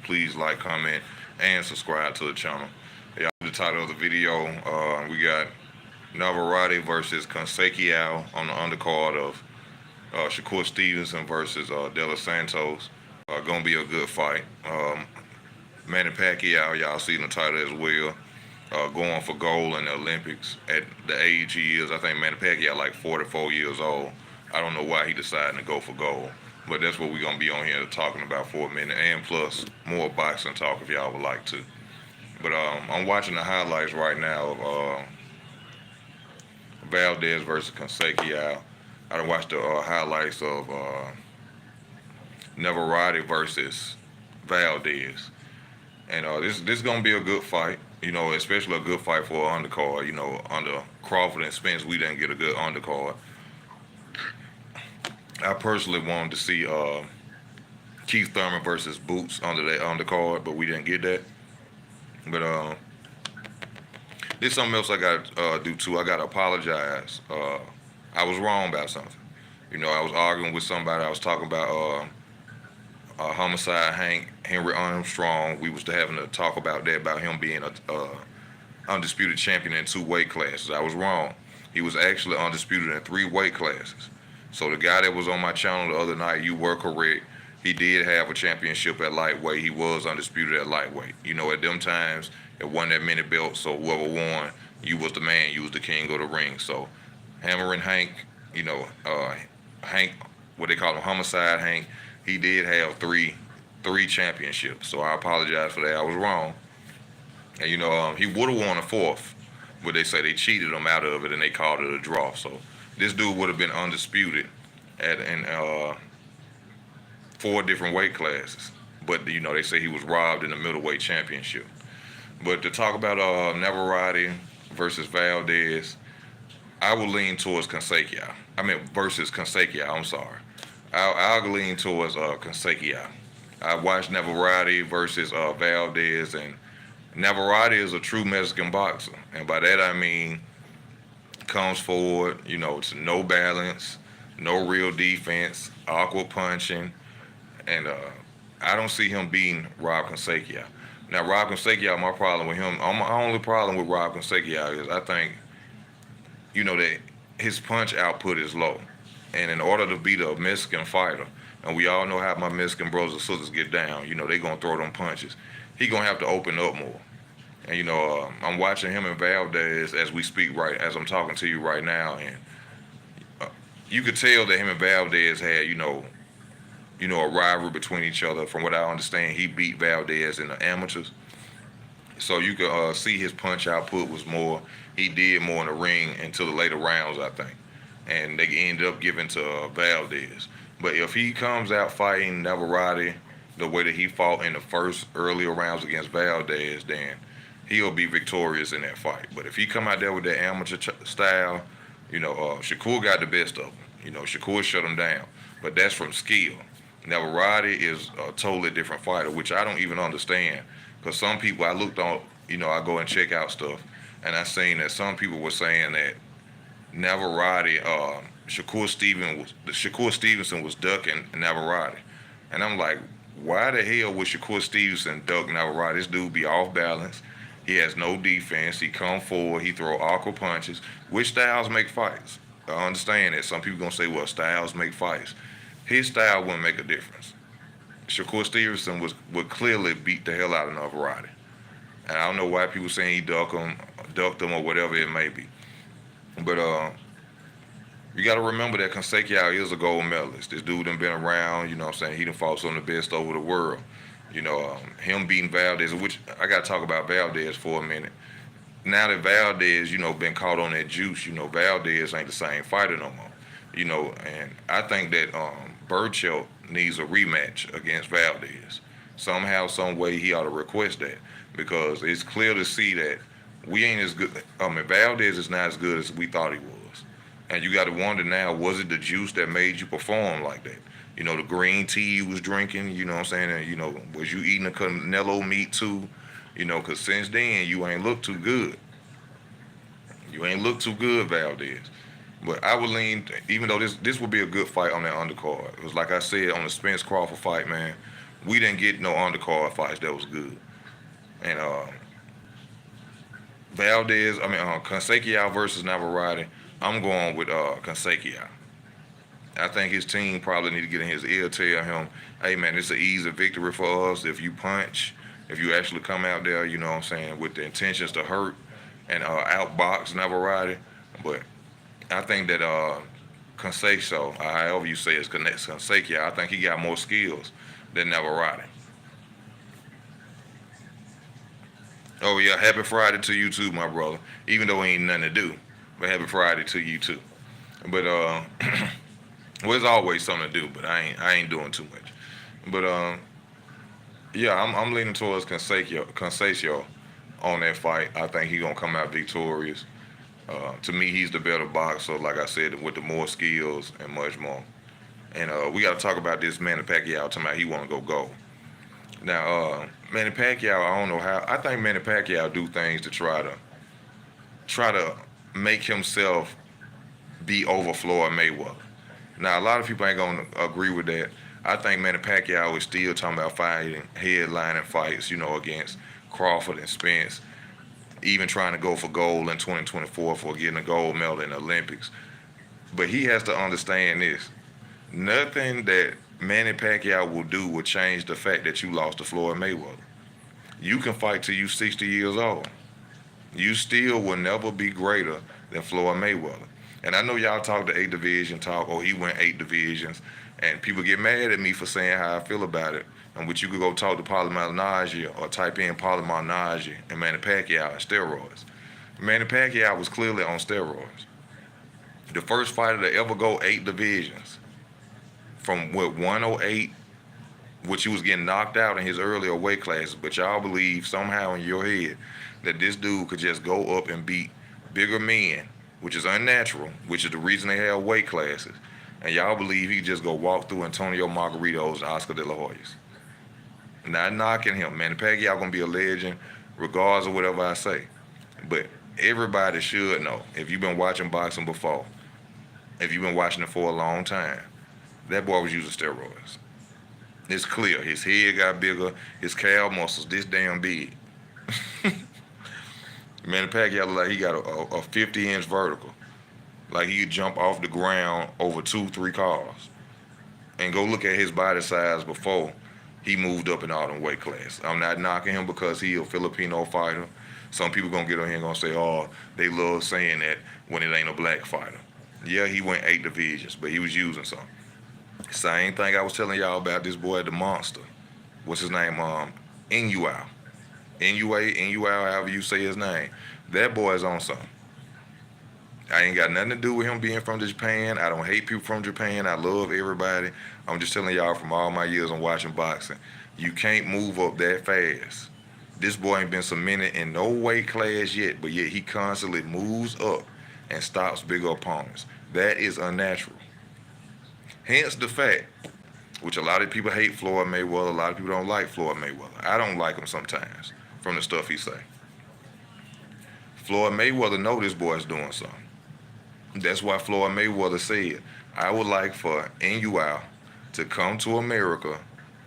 Please like, comment, and subscribe to the channel. Y'all see the title of the video. We got Navarete versus Conceicao on the undercard of Shakur Stevenson versus Santos. Gonna be a good fight. Manny Pacuqiao, y'all see in the title as well. Going for gold in the Olympics at the age he is. I think Manny Pacquiao like 44 years old. I don't know why he decided to go for gold, but that's what we're gonna be on here talking about for a minute, and plus more boxing talk if y'all would like to. But I'm watching the highlights right now of Valdez versus Conceicao. I watched the highlights of Navarrete versus Valdez. And this is gonna be a good fight, especially a good fight for an undercard. Under Crawford and Spence, we didn't get a good undercard. I personally wanted to see Keith Thurman versus Boots under that undercard, but we didn't get that. But there's something else I got to do too. I got to apologize. I was wrong about something. I was arguing with somebody. I was talking about Homicide Hank Henry Armstrong. We was having to talk about that, about him being a undisputed champion in 2 weight classes. I was wrong. He was actually undisputed in 3 weight classes. So the guy that was on my channel the other night, you were correct. He did have a championship at lightweight. He was undisputed at lightweight. At them times, it wasn't that many belts, so whoever won, you was the man. You was the king of the ring. So Hammer and Hank, Hank, what they call him, Homicide Hank, he did have three championships. So I apologize for that. I was wrong. And he would have won a 4th, but they say they cheated him out of it and they called it a draw. So this dude would have been undisputed in 4 different weight classes. But they say he was robbed in the middleweight championship. But to talk about Navarrete versus Valdez, I would lean towards Conceicao. Versus Conceicao. I'm sorry. I'll lean towards Conceicao. I watched Navarrete versus Valdez, and Navarrete is a true Mexican boxer, and by that I mean comes forward, it's no balance, no real defense, awkward punching, and I don't see him beating Rob Conceicao. Now, Rob Conceicao, my problem with him, my only problem with Rob Conceicao is I think, that his punch output is low. And in order to beat a Mexican fighter, and we all know how my Mexican brothers and sisters get down, they going to throw them punches. He going to have to open up more. And, I'm watching him and Valdez as we speak as I'm talking to you right now. And you could tell that him and Valdez had, a rivalry between each other. From what I understand, he beat Valdez in the amateurs. So you could see his punch output was more. He did more in the ring until the later rounds, I think. And they ended up giving to Valdez. But if he comes out fighting Navarrete the way that he fought in the first earlier rounds against Valdez, then he'll be victorious in that fight. But if he come out there with that amateur style, Shakur got the best of him. Shakur shut him down. But that's from skill. Navarrete is a totally different fighter, which I don't even understand. Because some people, I looked on, I go and check out stuff, and I seen that some people were saying that Navarrete, Shakur Stevenson was ducking Navarrete. And I'm like, why the hell would Shakur Stevenson duck Navarrete? This dude be off balance. He has no defense. He come forward. He throw awkward punches. Which styles make fights? I understand that. Some people going to say, well, styles make fights. His style wouldn't make a difference. Shakur Stevenson would clearly beat the hell out of Navarrete. And I don't know why people saying he ducked him or whatever it may be. But you got to remember that Conceicao is a gold medalist. This dude done been around, he done fought some of the best over the world. Him beating Valdez, which I got to talk about Valdez for a minute. Now that Valdez, been caught on that juice, Valdez ain't the same fighter no more. And I think that Burchell needs a rematch against Valdez. Somehow, some way, he ought to request that, because it's clear to see that we ain't as good. Valdez is not as good as we thought he was. And you got to wonder now, was it the juice that made you perform like that? The green tea you was drinking, and, was you eating the Canelo meat too? Because since then, you ain't looked too good. You ain't looked too good, Valdez. But I would lean, even though this would be a good fight on that undercard. Because like I said, on the Spence Crawford fight, man, we didn't get no undercard fights that was good. And Conceicao versus Navarete, I'm going with Conceicao. I think his team probably need to get in his ear, tell him, hey man, it's an easy victory for us if you punch, if you actually come out there, you know what I'm saying, with the intentions to hurt and outbox Navarete. But I think that Conceicao, however you say it's Conceicao, I think he got more skills than Navarete. Oh yeah, happy Friday to you too, my brother. Even though ain't nothing to do, but happy Friday to you too. But well, there's always something to do, but I ain't doing too much. But yeah, I'm leaning towards Conceicao on that fight. I think he's gonna come out victorious. To me, he's the better boxer, like I said, with the more skills and much more. And we got to talk about this Manny Pacquiao talking about he want to go gold. Now, Manny Pacquiao, I don't know how. I think Manny Pacquiao do things to try to make himself be over Floyd Mayweather. Now, a lot of people ain't gonna agree with that. I think Manny Pacquiao is still talking about fighting headlining fights, against Crawford and Spence, even trying to go for gold in 2024 for getting a gold medal in the Olympics. But he has to understand this. Nothing that Manny Pacquiao will do will change the fact that you lost to Floyd Mayweather. You can fight till you 60 years old. You still will never be greater than Floyd Mayweather. And I know y'all talk the 8 division talk, he went 8 divisions. And people get mad at me for saying how I feel about it. And which you could go talk to Paulie Malignaggi or type in Paulie Malignaggi and Manny Pacquiao and steroids. Manny Pacquiao was clearly on steroids. The first fighter to ever go 8 divisions from 108, which he was getting knocked out in his earlier weight classes, but y'all believe somehow in your head that this dude could just go up and beat bigger men, which is unnatural, which is the reason they have weight classes. And y'all believe he could just go walk through Antonio Margaritos and Oscar De La Hoyas. Not knocking him. Manny Pacquiao gonna be a legend regardless of whatever I say. But everybody should know, if you've been watching boxing before, if you've been watching it for a long time, that boy was using steroids. It's clear. His head got bigger, his calf muscles this damn big. Manny Pacquiao look like he got a 50-inch vertical. Like he could jump off the ground over 2-3 cars. And go look at his body size before he moved up in all them weight class. I'm not knocking him because he a Filipino fighter. Some people gonna get on here and gonna say, they love saying that when it ain't a black fighter. Yeah, he went 8 divisions, but he was using some. Same thing I was telling y'all about this boy, the monster. What's his name? Inuao. Inuao, however you say his name. That boy is on something. I ain't got nothing to do with him being from Japan. I don't hate people from Japan. I love everybody. I'm just telling y'all from all my years of watching boxing, you can't move up that fast. This boy ain't been cemented in no weight class yet, but yet he constantly moves up and stops bigger opponents. That is unnatural. Hence the fact, which a lot of people hate Floyd Mayweather, a lot of people don't like Floyd Mayweather. I don't like him sometimes from the stuff he say. Floyd Mayweather know this boy's doing something. That's why Floyd Mayweather said, I would like for Inuao to come to America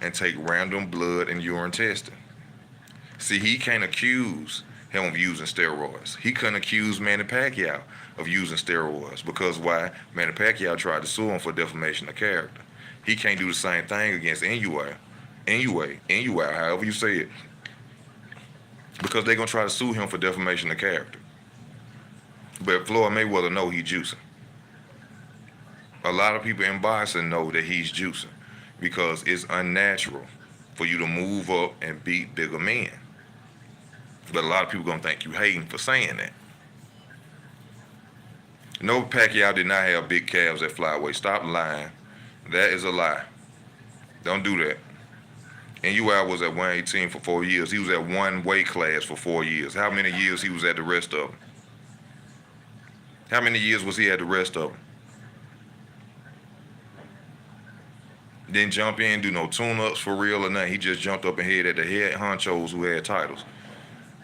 and take random blood and urine testing. See, he can't accuse him of using steroids. He couldn't accuse Manny Pacquiao of using steroids because why? Manny Pacquiao tried to sue him for defamation of character. He can't do the same thing against Inuao, however you say it, because they're going to try to sue him for defamation of character. But Floyd Mayweather know he's juicing. A lot of people in boxing know that he's juicing because it's unnatural for you to move up and beat bigger men. But a lot of people going to think you hating for saying that. No, Pacquiao did not have big calves at flyweight. Stop lying. That is a lie. Don't do that. And Ui was at 118 for 4 years. He was at one weight class for 4 years. How many years he was at the rest of them? How many years was he at the rest of them? Didn't jump in, do no tune-ups for real or nothing. He just jumped up and hit at the head honchos who had titles.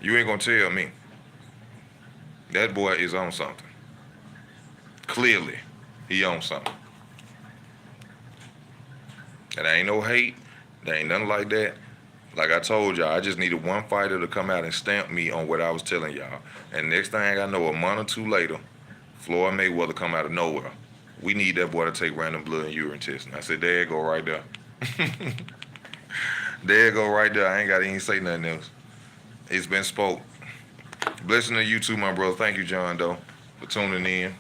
You ain't gonna tell me. That boy is on something. Clearly, he on something. And ain't no hate. There ain't nothing like that. Like I told y'all, I just needed one fighter to come out and stamp me on what I was telling y'all. And next thing I know, a month or two later, Floyd Mayweather come out of nowhere. We need that boy to take random blood and urine testing. I said, there you go right there. There you go right there. I ain't got to even say nothing else. It's been spoke. Blessing to you too, my brother. Thank you, John Doe, for tuning in.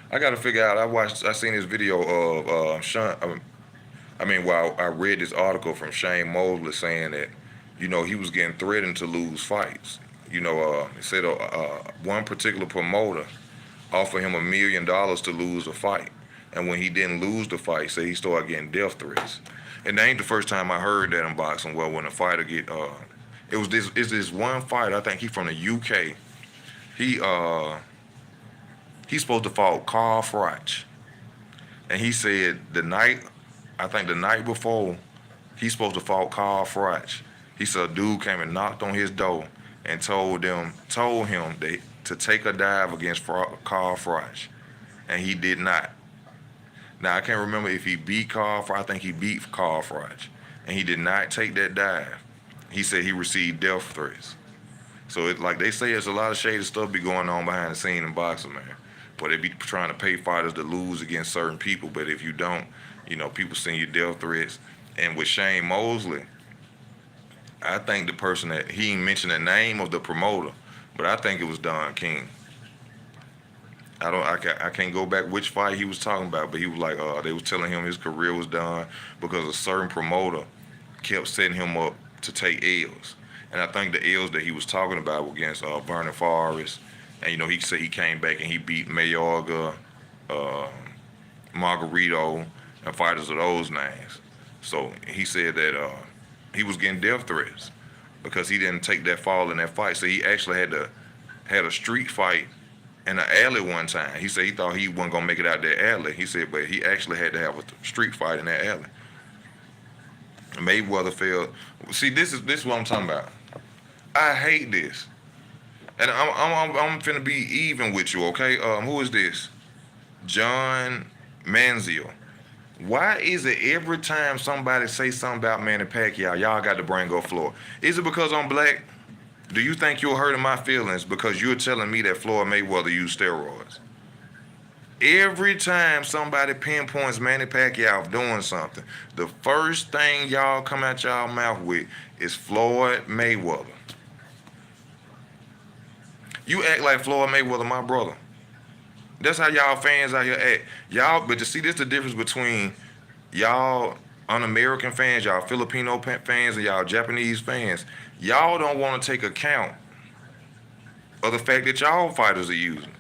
I got to figure out. I seen this video of Sean. Well, I read this article from Shane Mosley saying that, he was getting threatened to lose fights. He said one particular promoter offered him $1 million to lose a fight, and when he didn't lose the fight, he started getting death threats. And that ain't the first time I heard that in boxing. Well, when a fighter it's this one fighter. I think he from the UK. He's supposed to fight Carl Froch, and he said the night before, he's supposed to fight Carl Froch. He said a dude came and knocked on his door and told him to take a dive against Carl Froch, and he did not. Now I can't remember if he beat Carl Froch. I think he beat Carl Froch, and he did not take that dive. He said he received death threats. So it's like they say, it's a lot of shady stuff be going on behind the scene in boxing, man. But they be trying to pay fighters to lose against certain people. But if you don't, people send you death threats. And with Shane Mosley, I think the person that he ain't mentioned the name of the promoter, but I think it was Don King. I can't go back which fight he was talking about, but he was like, they was telling him his career was done because a certain promoter kept setting him up to take L's. And I think the L's that he was talking about were against Vernon Forrest. And, he said he came back and he beat Mayorga, Margarito, and fighters of those names. So he said that he was getting death threats because he didn't take that fall in that fight. So he actually had a street fight in an alley one time. He said he thought he wasn't going to make it out that alley. He said, but he actually had to have a street fight in that alley. Mayweather failed. See, this is what I'm talking about. I hate this. And I'm finna be even with you, okay? Who is this? John Manziel. Why is it every time somebody say something about Manny Pacquiao, y'all got to bring up Floyd? Is it because I'm black? Do you think you're hurting my feelings because you're telling me that Floyd Mayweather used steroids? Every time somebody pinpoints Manny Pacquiao doing something, the first thing y'all come out y'all mouth with is Floyd Mayweather. You act like Floyd Mayweather, my brother. That's how y'all fans out here act. Y'all, but you see, this the difference between y'all un-American fans, y'all Filipino fans, and y'all Japanese fans. Y'all don't want to take account of the fact that y'all fighters are using.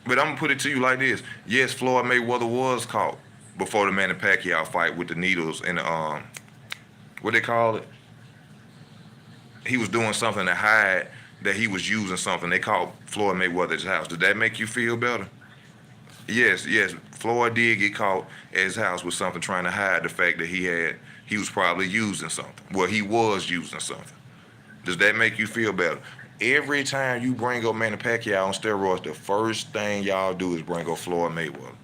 But I'm gonna put it to you like this. Yes, Floyd Mayweather was caught before the Manny Pacquiao fight with the needles and the what they call it? He was doing something to hide that he was using something. They called Floyd Mayweather at his house. Did that make you feel better? Yes. Floyd did get caught at his house with something trying to hide the fact that he was probably using something. Well, he was using something. Does that make you feel better? Every time you bring up Manny Pacquiao on steroids, the first thing y'all do is bring up Floyd Mayweather.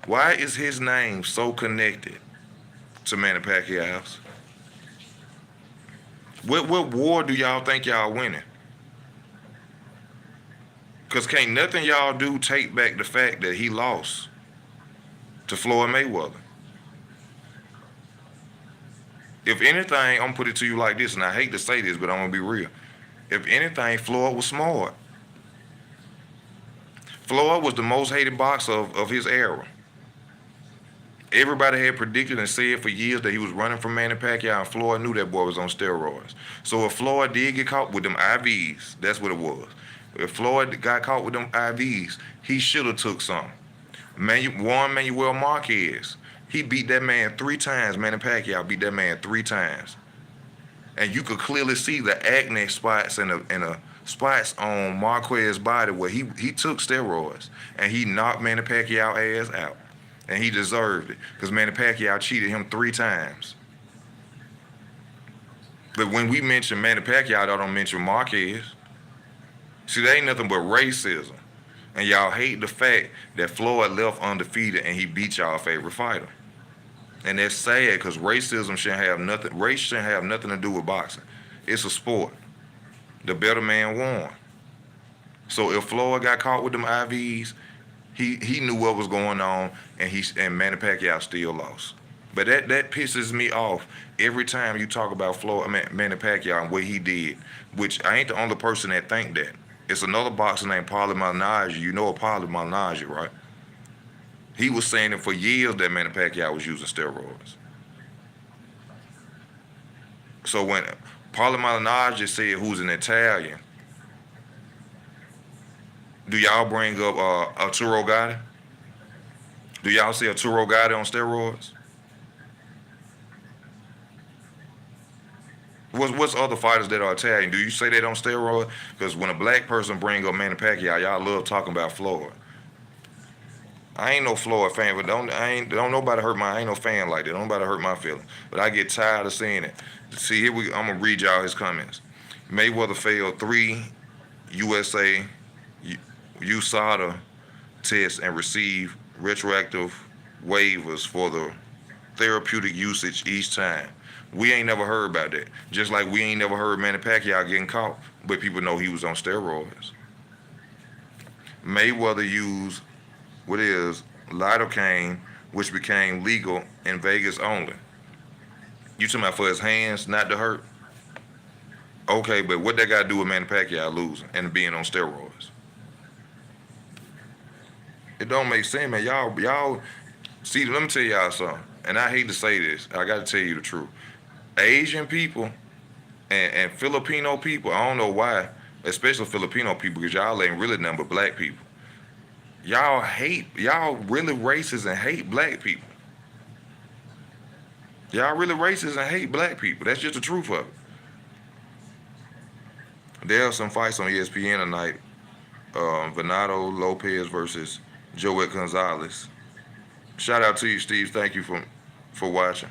Why is his name so connected to Manny Pacquiao's? What war do y'all think y'all winning? Because can't nothing y'all do take back the fact that he lost to Floyd Mayweather. If anything, I'm going to put it to you like this, and I hate to say this, but I'm going to be real. If anything, Floyd was smart. Floyd was the most hated boxer of his era. Everybody had predicted and said for years that he was running from Manny Pacquiao, and Floyd knew that boy was on steroids. So if Floyd did get caught with them IVs, that's what it was. If Floyd got caught with them IVs, he should have took some. Juan Manuel Marquez, he beat that man 3 times. Manny Pacquiao beat that man 3 times. And you could clearly see the acne spots and the spots on Marquez's body where he took steroids. And he knocked Manny Pacquiao ass out. And he deserved it because Manny Pacquiao cheated him 3 times. But when we mention Manny Pacquiao, I don't mention Marquez. See, that ain't nothing but racism. And y'all hate the fact that Floyd left undefeated and he beat y'all favorite fighter. And that's sad because racism shouldn't have nothing. Race shouldn't have nothing to do with boxing. It's a sport. The better man won. So if Floyd got caught with them IVs, he knew what was going on, and Manny Pacquiao still lost. But that pisses me off every time you talk about Manny Pacquiao and what he did. Which I ain't the only person that think that. It's another boxer named Paulie Malignaggi. You know Paulie Malignaggi, right? He was saying it for years that Manny Pacquiao was using steroids. So when Paulie Malignaggi said who's an Italian, do y'all bring up Arturo Gatti? Do y'all see Arturo Gatti on steroids? What's other fighters that are Italian? Do you say they on steroids? Because when a black person bring up Manny Pacquiao, y'all love talking about Floyd. I ain't no Floyd fan, but don't nobody hurt I ain't no fan like that. Don't nobody hurt my feelings. But I get tired of seeing it. See, I'm gonna read y'all his comments. Mayweather failed 3 USA USADA tests and received retroactive waivers for the therapeutic usage each time. We ain't never heard about that. Just like we ain't never heard Manny Pacquiao getting caught, but people know he was on steroids. Mayweather used what is lidocaine, which became legal in Vegas only. You talking about for his hands, not to hurt? Okay, but what that got to do with Manny Pacquiao losing and being on steroids? It don't make sense, man. Y'all, see, let me tell y'all something. And I hate to say this. I got to tell you the truth. Asian people and Filipino people, I don't know why, especially Filipino people, because y'all ain't really nothing but black people. Y'all really racist and hate black people. Y'all really racist and hate black people. That's just the truth of it. There are some fights on ESPN tonight. Venado Lopez versus Joet Gonzalez. Shout out to you, Steve. Thank you for watching.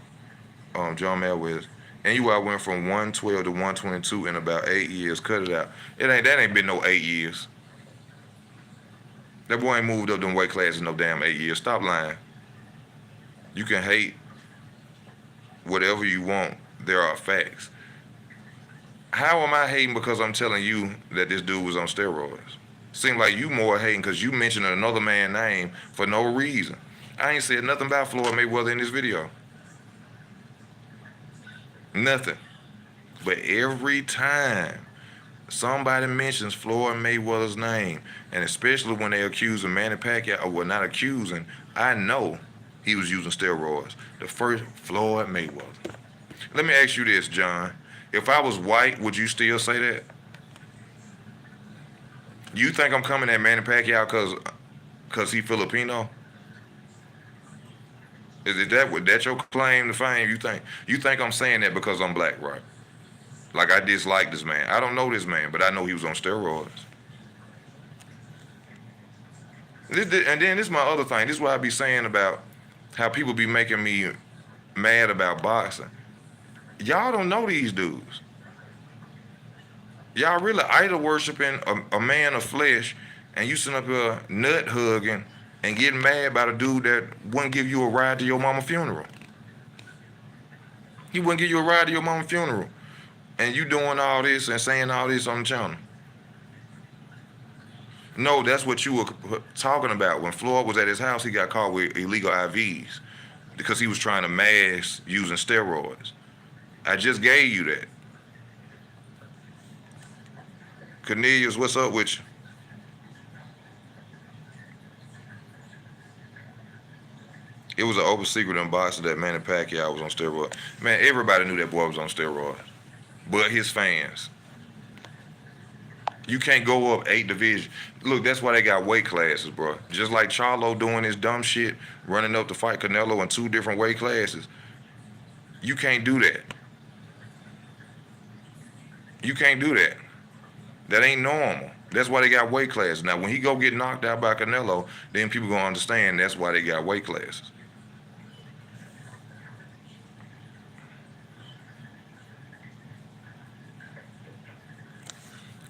John Melwez. And I went from 112 to 122 in about 8 years. Cut it out. That ain't been no 8 years. That boy ain't moved up them weight classes no damn 8 years. Stop lying. You can hate whatever you want. There are facts. How am I hating because I'm telling you that this dude was on steroids? Seems like you more hating because you mentioned another man's name for no reason. I ain't said nothing about Floyd Mayweather in this video. Nothing. But every time somebody mentions Floyd Mayweather's name, and especially when they accuse Manny Pacquiao, well, not accusing, I know he was using steroids. The first Floyd Mayweather. Let me ask you this, John. If I was white, would you still say that? You think I'm coming at Manny Pacquiao because he Filipino? Is that your claim to fame? You think I'm saying that because I'm black, right? Like I dislike this man. I don't know this man, but I know he was on steroids. And then this is my other thing. This is what I be saying about how people be making me mad about boxing. Y'all don't know these dudes. Y'all really idol worshiping a man of flesh, and you sitting up here nut hugging and getting mad about a dude that wouldn't give you a ride to your mama's funeral. He wouldn't give you a ride to your mama's funeral. And you doing all this and saying all this on the channel. No, that's what you were talking about. When Floyd was at his house, he got caught with illegal IVs because he was trying to mask using steroids. I just gave you that. Cornelius, what's up with you? It was an open secret in boxing that Manny Pacquiao was on steroids. Man, everybody knew that boy was on steroids, but his fans. You can't go up 8 divisions. Look, that's why they got weight classes, bro. Just like Charlo doing his dumb shit, running up to fight Canelo in 2 different weight classes. You can't do that. You can't do that. That ain't normal. That's why they got weight classes. Now, when he go get knocked out by Canelo, then people gonna understand that's why they got weight classes.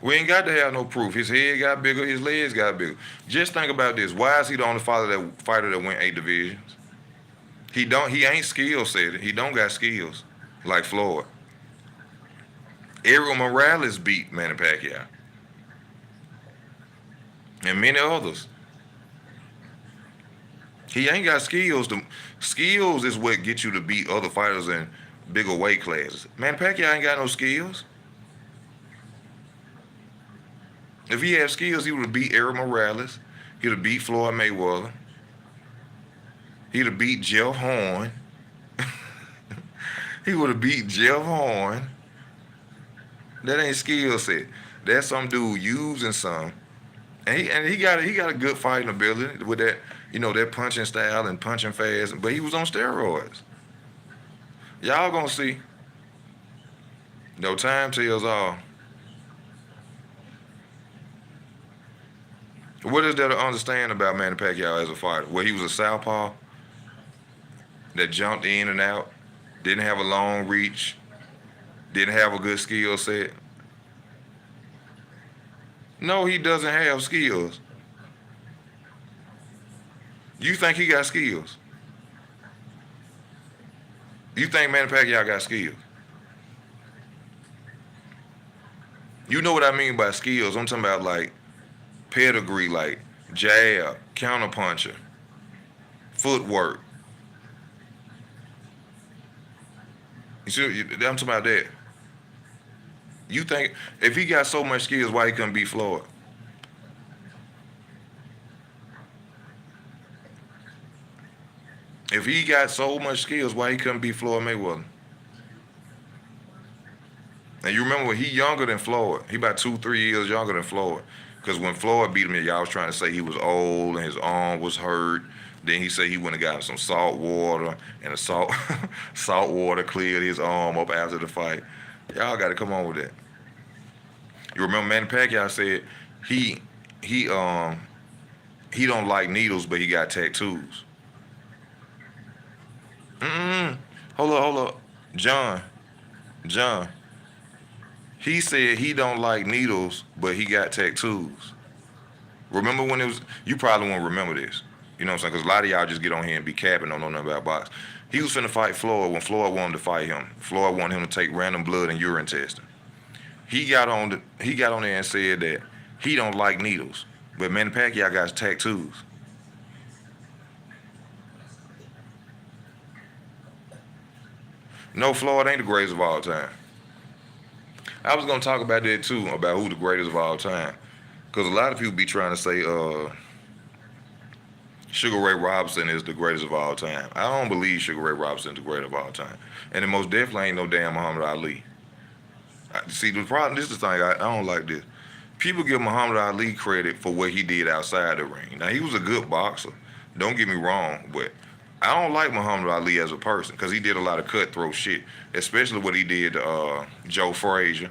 We ain't got to have no proof. His head got bigger, his legs got bigger. Just think about this. Why is he the only fighter that went 8 divisions? He ain't skill set. He don't got skills like Floyd. Ariel Morales beat Manny Pacquiao. And many others. He ain't got skills. The skills is what gets you to beat other fighters in bigger weight classes. Manny Pacquiao ain't got no skills. If he had skills, he would have beat Ariel Morales. He'd have beat Floyd Mayweather. He'd have beat Jeff Horn. He would have beat Jeff Horn. That ain't skill set. That's some dude using some. And he got a good fighting ability with that, that punching style and punching fast. But he was on steroids. Y'all gonna see. No, time tells all. What is there to understand about Manny Pacquiao as a fighter? Well, he was a southpaw that jumped in and out, didn't have a long reach, didn't have a good skill set. No, he doesn't have skills. You think he got skills? You think Manny Pacquiao got skills? You know what I mean by skills. I'm talking about like pedigree, like jab, counterpuncher, footwork. You see, I'm talking about that. You think if he got so much skills, why he couldn't beat Floyd? If he got so much skills, why he couldn't beat Floyd Mayweather? And you remember when he younger than Floyd. He about 2-3 years younger than Floyd. Because when Floyd beat him, y'all was trying to say he was old and his arm was hurt. Then he said he went and got him some salt water, and the salt water cleared his arm up after the fight. Y'all got to come on with that. You remember Manny Pacquiao said he don't like needles, but he got tattoos. Hold up. John. He said he don't like needles, but he got tattoos. Remember when it was, you probably won't remember this. You know what I'm saying? Because a lot of y'all just get on here and be capping, don't know nothing about boxing. He was finna fight Floyd when Floyd wanted to fight him. Floyd wanted him to take random blood and urine testing. He got on there and said that he don't like needles, but Manny Pacquiao got tattoos. No, Floyd ain't the greatest of all time. I was gonna talk about that too, about who the greatest of all time, because a lot of people be trying to say Sugar Ray Robinson is the greatest of all time. I don't believe Sugar Ray Robinson is the greatest of all time, and it most definitely ain't no damn Muhammad Ali. See, the problem, this is the thing, I don't like this. People give Muhammad Ali credit for what he did outside the ring. Now, he was a good boxer, don't get me wrong, but I don't like Muhammad Ali as a person because he did a lot of cutthroat shit, especially what he did to Joe Frazier.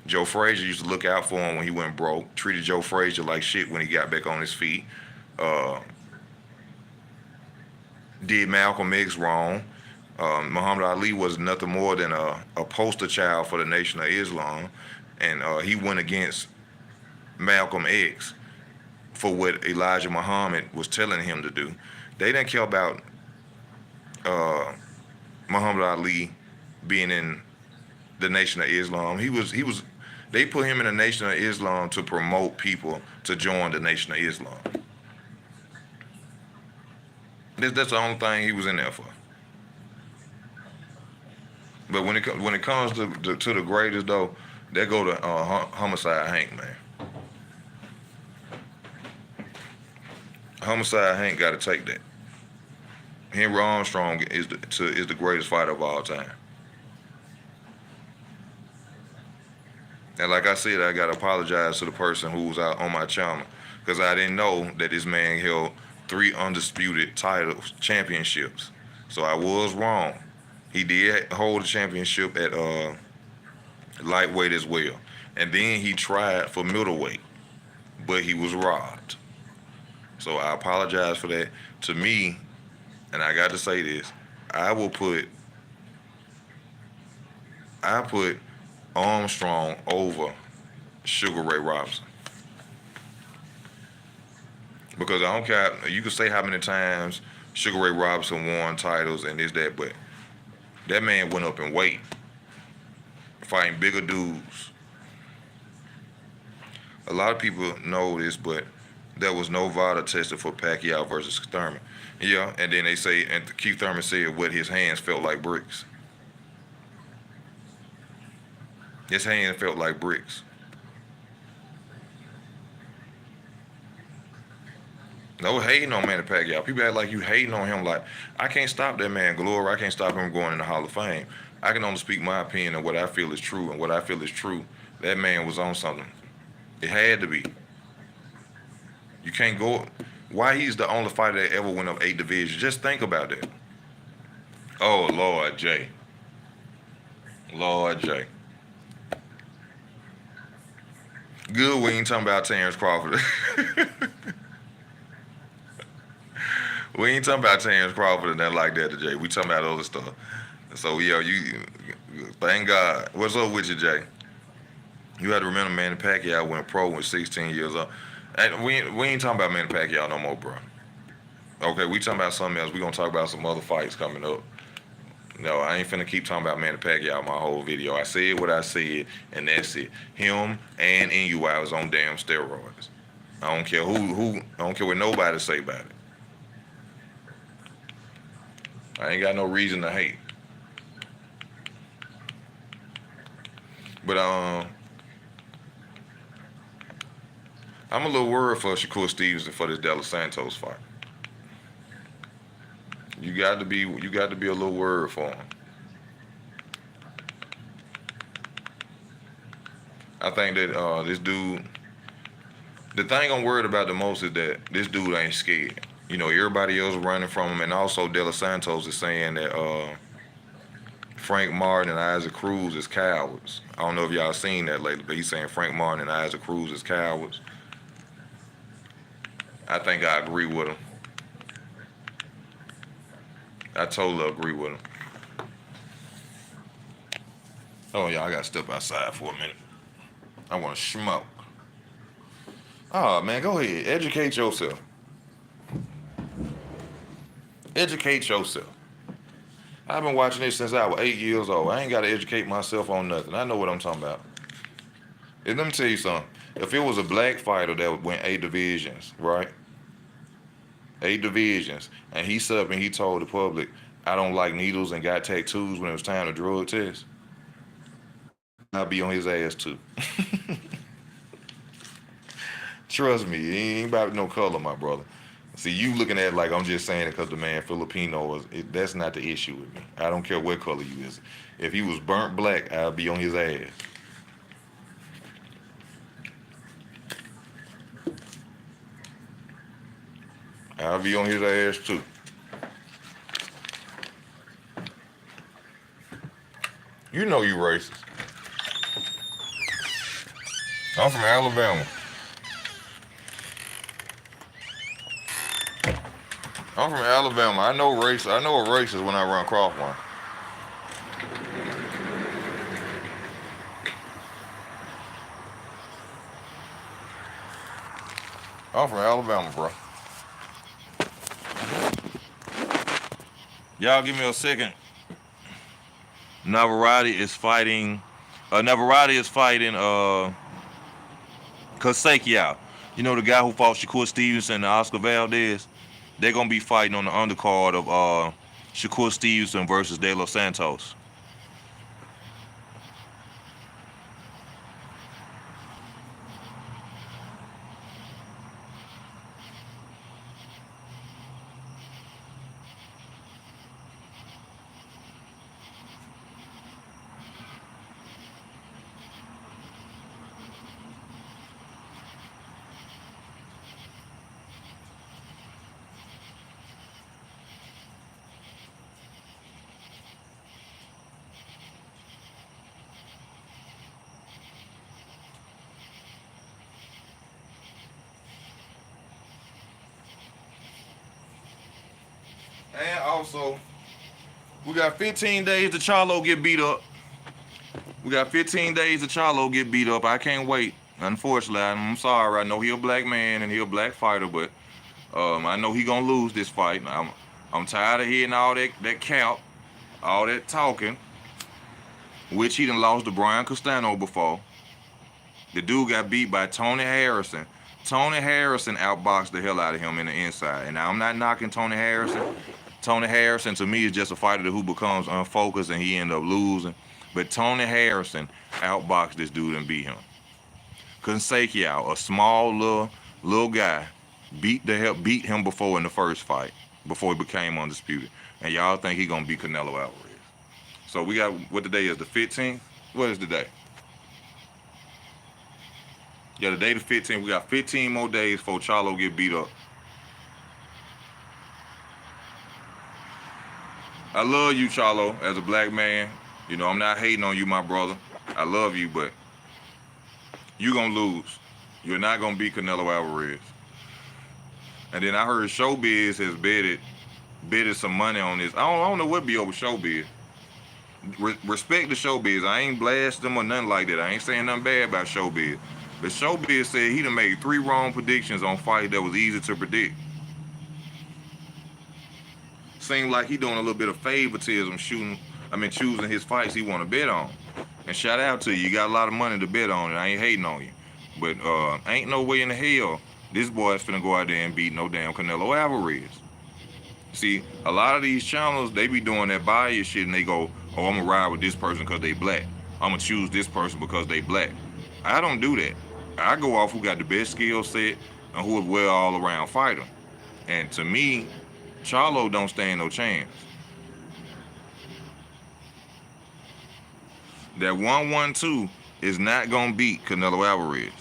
Joe Frazier used to look out for him when he went broke, treated Joe Frazier like shit when he got back on his feet. Did Malcolm X wrong. Muhammad Ali was nothing more than a poster child for the Nation of Islam, and he went against Malcolm X for what Elijah Muhammad was telling him to do. They didn't care about Muhammad Ali being in the Nation of Islam. They put him in the Nation of Islam to promote people to join the Nation of Islam. That's the only thing he was in there for. But when it comes to the greatest though, they go to Homicide Hank, man. Homicide Hank got to take that. Henry Armstrong is the greatest fighter of all time. And like I said, I got to apologize to the person who was out on my channel because I didn't know that this man held 3 undisputed titles, championships. So I was wrong. He did hold a championship at lightweight as well. And then he tried for middleweight, but he was robbed. So I apologize for that. To me, and I got to say this, I put Armstrong over Sugar Ray Robinson. Because I don't care. You can say how many times Sugar Ray Robinson won titles and this, that, but that man went up in weight, fighting bigger dudes. A lot of people know this, but there was no VADA tested for Pacuqiao versus Thurman. Yeah, and then they say, and Keith Thurman said what his hands felt like bricks. His hands felt like bricks. No hating on Manny Pacquiao. People act like you hating on him. Like, I can't stop that man glory. I can't stop him going in the Hall of Fame. I can only speak my opinion of what I feel is true. And what I feel is true, that man was on something. It had to be. You can't go. Why he's the only fighter that ever went up 8 divisions? Just think about that. Oh, Lord J. Lord J. Good, we ain't talking about Terrence Crawford. We ain't talking about Terrence Crawford and nothing like that to Jay. We talking about other stuff. So, yeah, you thank God. What's up with you, Jay? You had to remember Manny Pacquiao went pro when 16 years old. And we ain't talking about Manny Pacquiao no more, bro. Okay, we talking about something else. We gonna talk about some other fights coming up. No, I ain't finna keep talking about Manny Pacquiao my whole video. I said what I said, and that's it. Him and NUI was on damn steroids. I don't care who. I don't care what nobody say about it. I ain't got no reason to hate. But I'm a little worried for Shakur Stevenson for this De Los Santos fight. You got to be a little worried for him. I think that this dude, the thing I'm worried about the most is that this dude ain't scared. You know, everybody else running from him, and also De Los Santos is saying that Frank Martin and Isaac Cruz is cowards. I don't know if y'all seen that lately, but he's saying Frank Martin and Isaac Cruz is cowards. I think I agree with him. I totally agree with him. Oh, yeah, I got to step outside for a minute. I want to smoke. Oh, man, go ahead. Educate yourself. Educate yourself. I've been watching this since I was 8 years old. I ain't got to educate myself on nothing. I know what I'm talking about. And let me tell you something. If it was a black fighter that went 8 divisions, right? 8 divisions, and he stood up and he told the public, I don't like needles and got tattoos when it was time to drug test, I'll be on his ass too. Trust me, he ain't about no color, my brother. See, you looking at it like I'm just saying it because the man Filipino that's not the issue with me. I don't care what color you is. If he was burnt black, I'll be on his ass. I'll be on his ass too. You know you racist. I'm from Alabama. I'm from Alabama. I know race. I know a racist when I run across one. I'm from Alabama, bro. Y'all give me a second. Navarete is fighting Conceicao. You know the guy who fought Shakur Stevenson and Oscar Valdez? They're going to be fighting on the undercard of Shakur Stevenson versus De Los Santos. And also, we got 15 days to Charlo get beat up. We got 15 days to Charlo get beat up. I can't wait. Unfortunately, I'm sorry. I know he a black man and he a black fighter, but I know he gonna lose this fight. I'm tired of hearing all that count, all that talking, which he done lost to Brian Castano before. The dude got beat by Tony Harrison. Tony Harrison outboxed the hell out of him in the inside. And now I'm not knocking Tony Harrison. Tony Harrison to me is just a fighter who becomes unfocused and he end up losing. But Tony Harrison outboxed this dude and beat him. Conceicao, a small little guy, beat him before in the first fight, before he became undisputed. And y'all think he gonna beat Canelo Alvarez. So we got, what the day is, the 15th? What is the day? Yeah, the day the 15th. We got 15 more days before Charlo get beat up. I love you, Charlo, as a black man. You know, I'm not hating on you, my brother. I love you, but you gonna lose. You're not gonna beat Canelo Alvarez. And then I heard Showbiz has betted some money on this. I don't know what be over Showbiz. Respect the Showbiz. I ain't blast them or nothing like that. I ain't saying nothing bad about Showbiz. But Showbiz said he done made 3 wrong predictions on fights that was easy to predict. Seemed like he doing a little bit of favoritism choosing his fights he want to bet on. And shout out to you. You got a lot of money to bet on it. I ain't hating on you. But ain't no way in the hell this boy's finna go out there and beat no damn Canelo Alvarez. See, a lot of these channels, they be doing that bias shit and they go, oh, I'm gonna ride with this person because they black. I'm gonna choose this person because they black. I don't do that. I go off who got the best skill set and who is well all around fighter. And to me, Charlo don't stand no chance. That 1-1-2 is not gonna beat Canelo Alvarez.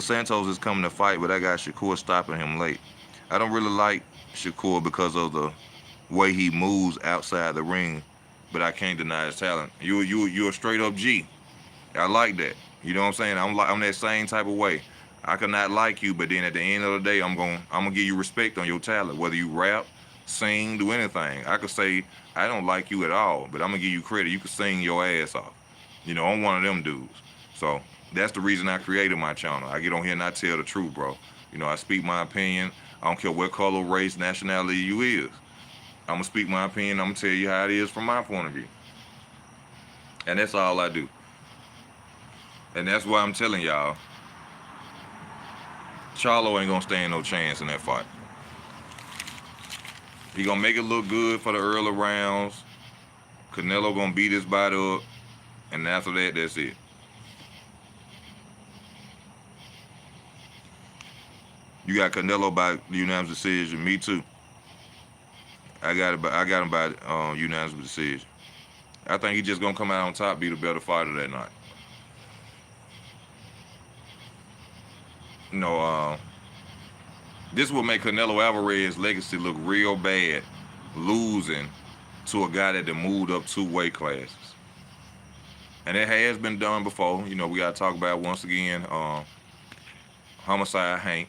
Santos is coming to fight, but I got Shakur stopping him late. I don't really like Shakur because of the way he moves outside the ring, but I can't deny his talent. You're a straight up G. I like that. You know what I'm saying? I'm that same type of way. I could not like you, but then at the end of the day, I'm gonna give you respect on your talent, whether you rap, sing, do anything. I could say I don't like you at all, but I'm gonna give you credit. You could sing your ass off. You know, I'm one of them dudes. So that's the reason I created my channel. I get on here and I tell the truth, bro. You know, I speak my opinion. I don't care what color, race, nationality you is. I'm gonna speak my opinion. I'm gonna tell you how it is from my point of view. And that's all I do. And that's why I'm telling y'all, Charlo ain't gonna stand no chance in that fight. He gonna make it look good for the early rounds. Canelo gonna beat his body up. And after that, that's it. You got Canelo by unanimous decision. Me too. I got him by unanimous decision. I think he just gonna come out on top, be the better fighter that night. You know, this will make Canelo Alvarez's legacy look real bad, losing to a guy that done moved up 2 weight classes. And it has been done before. You know, we gotta talk about once again, Homicide Hank.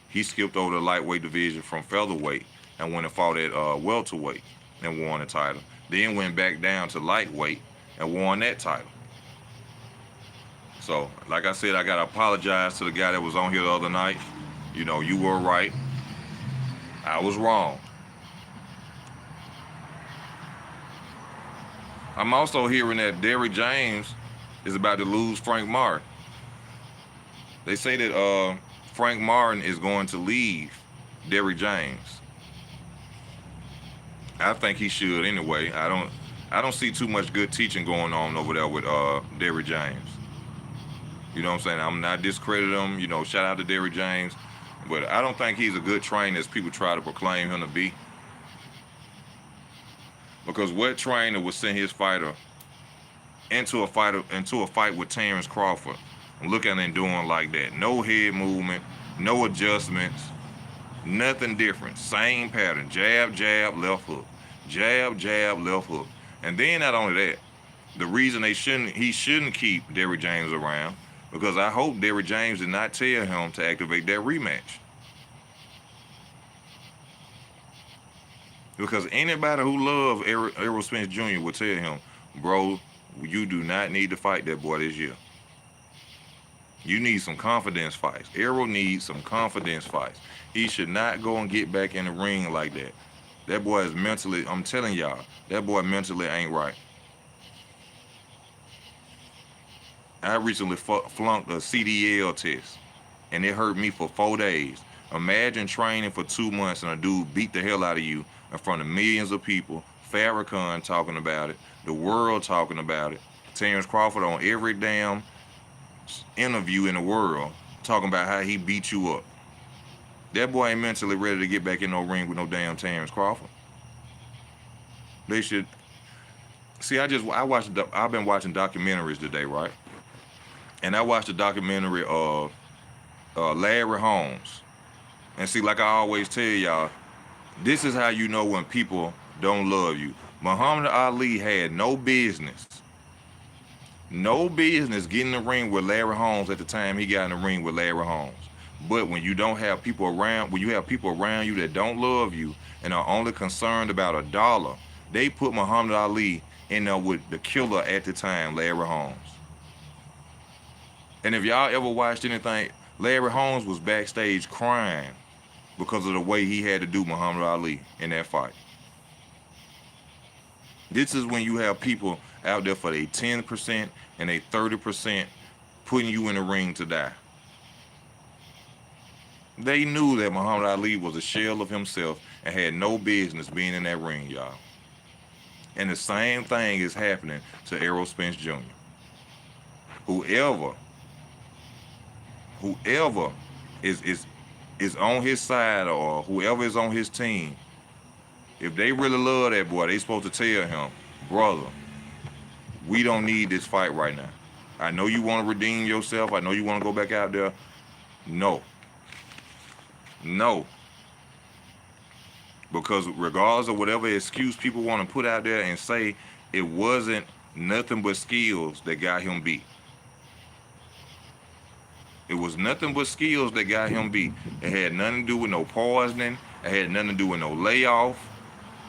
He skipped over the lightweight division from featherweight and went and fought at welterweight and won the title. Then went back down to lightweight and won that title. So, like I said, I gotta apologize to the guy that was on here the other night. You know, you were right. I was wrong. I'm also hearing that Derrick James is about to lose Frank Martin. They say that Frank Martin is going to leave Derrick James. I think he should anyway. I don't see too much good teaching going on over there with Derrick James. You know what I'm saying? I'm not discrediting him. You know, shout out to Derrick James. But I don't think he's a good trainer as people try to proclaim him to be. Because what trainer would send his fighter into a fight with Terrence Crawford and look at him doing like that? No head movement, no adjustments, nothing different. Same pattern. Jab, jab, left hook. Jab, jab, left hook. And then not only that, the reason he shouldn't keep Derrick James around, because I hope Derrick James did not tell him to activate that rematch. Because anybody who loves Errol Spence Jr. will tell him, bro, You do not need to fight that boy this year. You need some confidence fights. Errol needs some confidence fights. He should not go and get back in the ring like that. That boy is mentally, I'm telling y'all, that boy mentally ain't right. I recently flunked a CDL test, and it hurt me for 4 days. Imagine training for 2 months and a dude beat the hell out of you in front of millions of people. Farrakhan talking about it, the world talking about it, Terrence Crawford on every damn interview in the world talking about how he beat you up. That boy ain't mentally ready to get back in no ring with no damn Terrence Crawford. They should see. I've been watching documentaries today, right? And I watched a documentary of Larry Holmes. And see, like I always tell y'all, this is how you know when people don't love you. Muhammad Ali had no business getting in the ring with Larry Holmes at the time he got in the ring with Larry Holmes. But when you don't have people around, when you have people around you that don't love you and are only concerned about a dollar, they put Muhammad Ali in there with the killer at the time, Larry Holmes. And if y'all ever watched anything, Larry Holmes was backstage crying because of the way he had to do Muhammad Ali in that fight. This is when you have people out there for their 10% and their 30% putting you in the ring to die. They knew that Muhammad Ali was a shell of himself and had no business being in that ring, y'all. And the same thing is happening to Errol Spence Jr. Whoever is on his side or whoever is on his team, if they really love that boy, they supposed to tell him, brother, we don't need this fight right now. I know you want to redeem yourself. I know you want to go back out there. No. Because regardless of whatever excuse people want to put out there and say, it wasn't nothing but skills that got him beat. It was nothing but skills that got him beat. It had nothing to do with no poisoning. It had nothing to do with no layoff.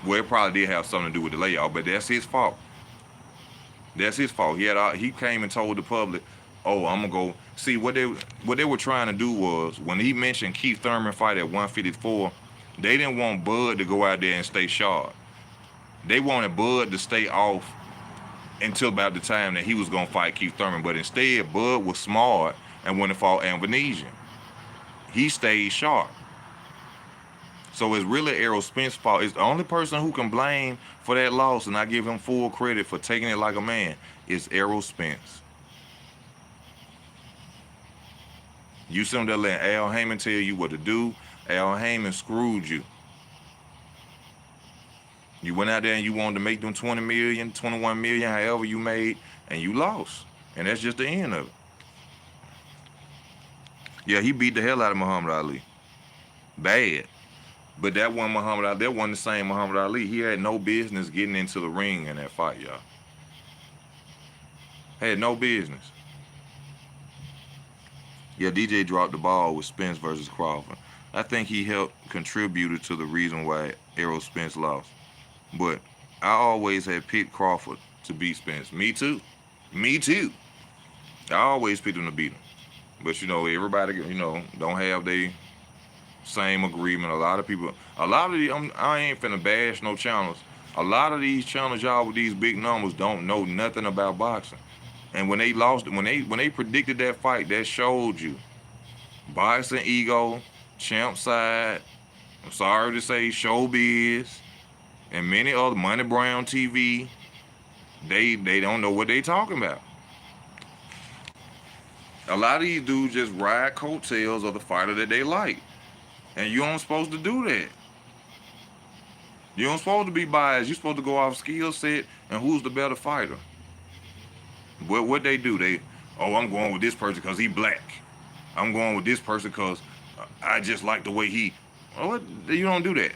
Well, it probably did have something to do with the layoff, but that's his fault. That's his fault. He came and told the public, "Oh, I'm gonna go." See what they were trying to do was when he mentioned Keith Thurman fight at 154, they didn't want Bud to go out there and stay sharp. They wanted Bud to stay off until about the time that he was gonna fight Keith Thurman. But instead, Bud was smart and went to fought Amnesia. He stayed sharp. So it's really Errol Spence's fault. It's the only person who can blame for that loss, and I give him full credit for taking it like a man, is Errol Spence. You sit there letting Al Heyman tell you what to do. Al Heyman screwed you. You went out there and you wanted to make them 20 million, 21 million, however you made, and you lost. And that's just the end of it. Yeah, he beat the hell out of Muhammad Ali. Bad. But that wasn't Muhammad Ali. That wasn't the same Muhammad Ali. He had no business getting into the ring in that fight, y'all. Had no business. Yeah, DJ dropped the ball with Spence versus Crawford. I think he helped contributed to the reason why Errol Spence lost. But I always had picked Crawford to beat Spence. Me too. I always picked him to beat him. But, everybody, don't have their same agreement. A lot of these, I ain't finna bash no channels. A lot of these channels, y'all, with these big numbers don't know nothing about boxing. And when they lost, when they predicted that fight, that showed you boxing ego, champ side, I'm sorry to say, Showbiz, and many other, Money Brown TV, they don't know what they talking about. A lot of these dudes just ride coattails of the fighter that they like. And you aren't supposed to do that. You aren't supposed to be biased. You're supposed to go off skill set and who's the better fighter. But what they do, I'm going with this person because he black. I'm going with this person because I just like the way he. Well, you don't do that.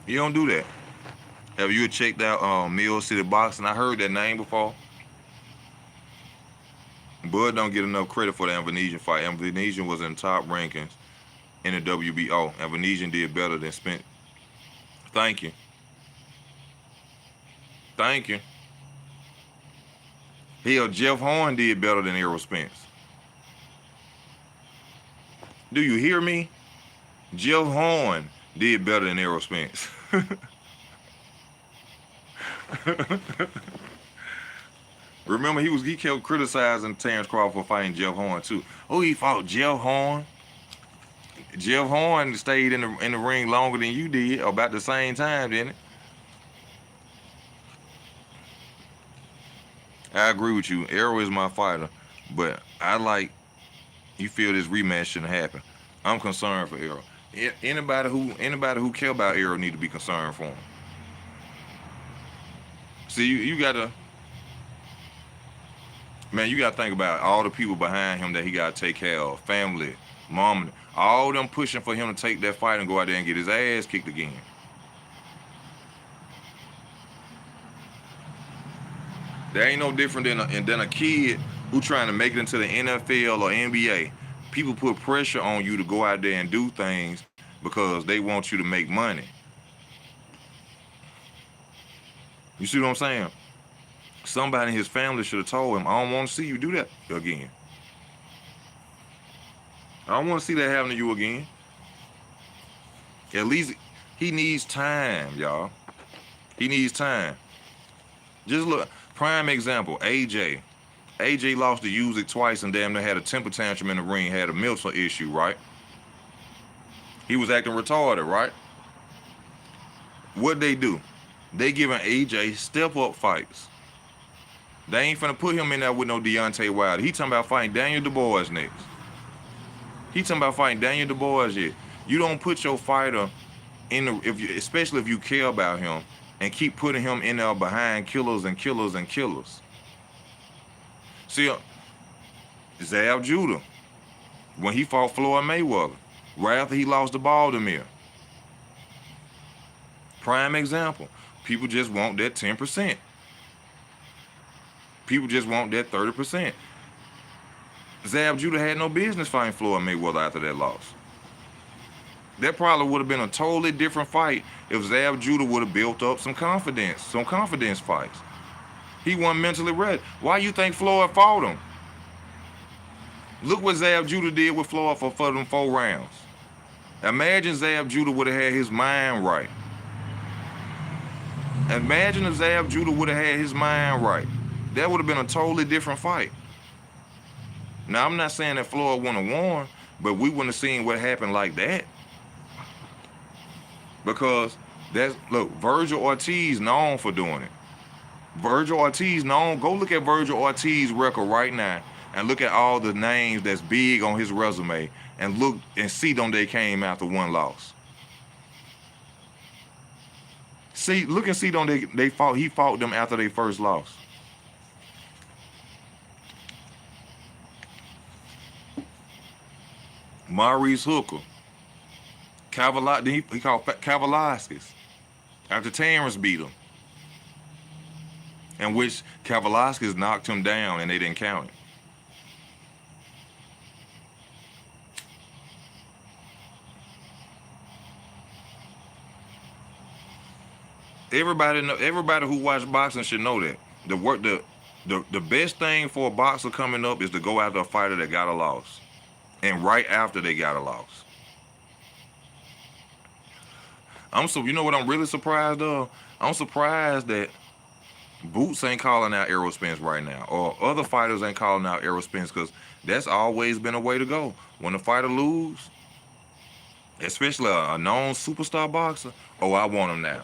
You don't do that. Have you checked out Mill City Boxing? I heard that name before. Bud don't get enough credit for the Amnesia fight. Amnesia was in top rankings in the WBO, and Venetian did better than Spence. Thank you. Thank you. Hell, Jeff Horn did better than Errol Spence. Do you hear me? Jeff Horn did better than Errol Spence. Remember, he kept criticizing Terrence Crawford for fighting Jeff Horn too. Oh, he fought Jeff Horn. Jeff Horn stayed in the ring longer than you did, about the same time, didn't it? I agree with you. Errol is my fighter, but you feel this rematch shouldn't happen. I'm concerned for Errol. Anybody who care about Errol need to be concerned for him. See, you gotta think about all the people behind him that he gotta take care of, family, mom, all them pushing for him to take that fight and go out there and get his ass kicked again. That ain't no different than a kid who trying to make it into the NFL or NBA. People put pressure on you to go out there and do things because they want you to make money. You see what I'm saying? Somebody in his family should have told him, I don't want to see you do that again. I don't want to see that happen to you again. At least he needs time, y'all. He needs time. Just look, prime example, AJ. AJ lost to Usyk twice and damn near had a temper tantrum in the ring, had a mental issue, right? He was acting retarded, right? What'd they do? They giving AJ step-up fights. They ain't finna put him in there with no Deontay Wilder. He talking about fighting Daniel Dubois next. He talking about fighting Daniel Dubois yet. You don't put your fighter especially if you care about him, and keep putting him in there behind killers and killers and killers. See, Zab Judah, when he fought Floyd Mayweather, right after he lost to Baltimore. Prime example. People just want that 10%. People just want that 30%. Zab Judah had no business fighting Floyd Mayweather after that loss. That probably would have been a totally different fight if Zab Judah would have built up some confidence fights. He wasn't mentally ready. Why you think Floyd fought him? Look what Zab Judah did with Floyd for them 4 rounds. Imagine Zab Judah would have had his mind right. Imagine if Zab Judah would have had his mind right. That would have been a totally different fight. Now, I'm not saying that Floyd wouldn't have won, but we wouldn't have seen what happened like that. Because look, Virgil Ortiz known for doing it. Virgil Ortiz known, go look at Virgil Ortiz's record right now and look at all the names that's big on his resume and look and see them they came after one loss. Look and see them he fought them after their first loss. Maurice Hooker. He called Kavaliauskas after Terrence beat him. In which Kavaliauskas knocked him down and they didn't count him. Everybody who watch boxing should know that. The best thing for a boxer coming up is to go after a fighter that got a loss. And right after they got a loss. You know what I'm really surprised of? I'm surprised that Boots ain't calling out Errol Spence right now, or other fighters ain't calling out Errol Spence, because that's always been a way to go. When a fighter lose, especially a known superstar boxer, oh, I want him now.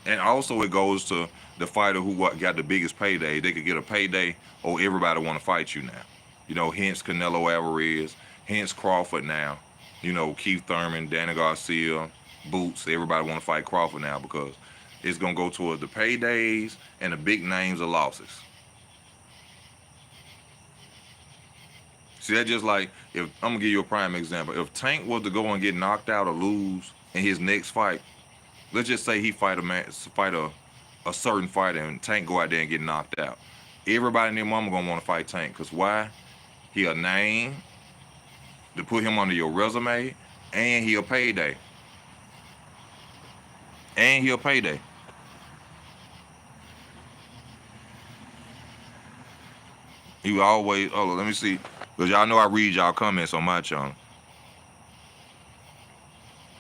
And also it goes to the fighter who got the biggest payday. They could get a payday, or everybody want to fight you now. You know, hence Canelo Alvarez, hence Crawford now. You know, Keith Thurman, Danny Garcia, Boots, everybody want to fight Crawford now because it's going to go towards the paydays and the big names of losses. See, that's just like, I'm going to give you a prime example. If Tank was to go and get knocked out or lose in his next fight, let's just say he fight a certain fighter and Tank go out there and get knocked out. Everybody in their mama going to want to fight Tank because why? He a name. to put him under your resume, and he'll payday. And he'll payday. He will always. Oh, let me see, because y'all know I read y'all comments on my channel,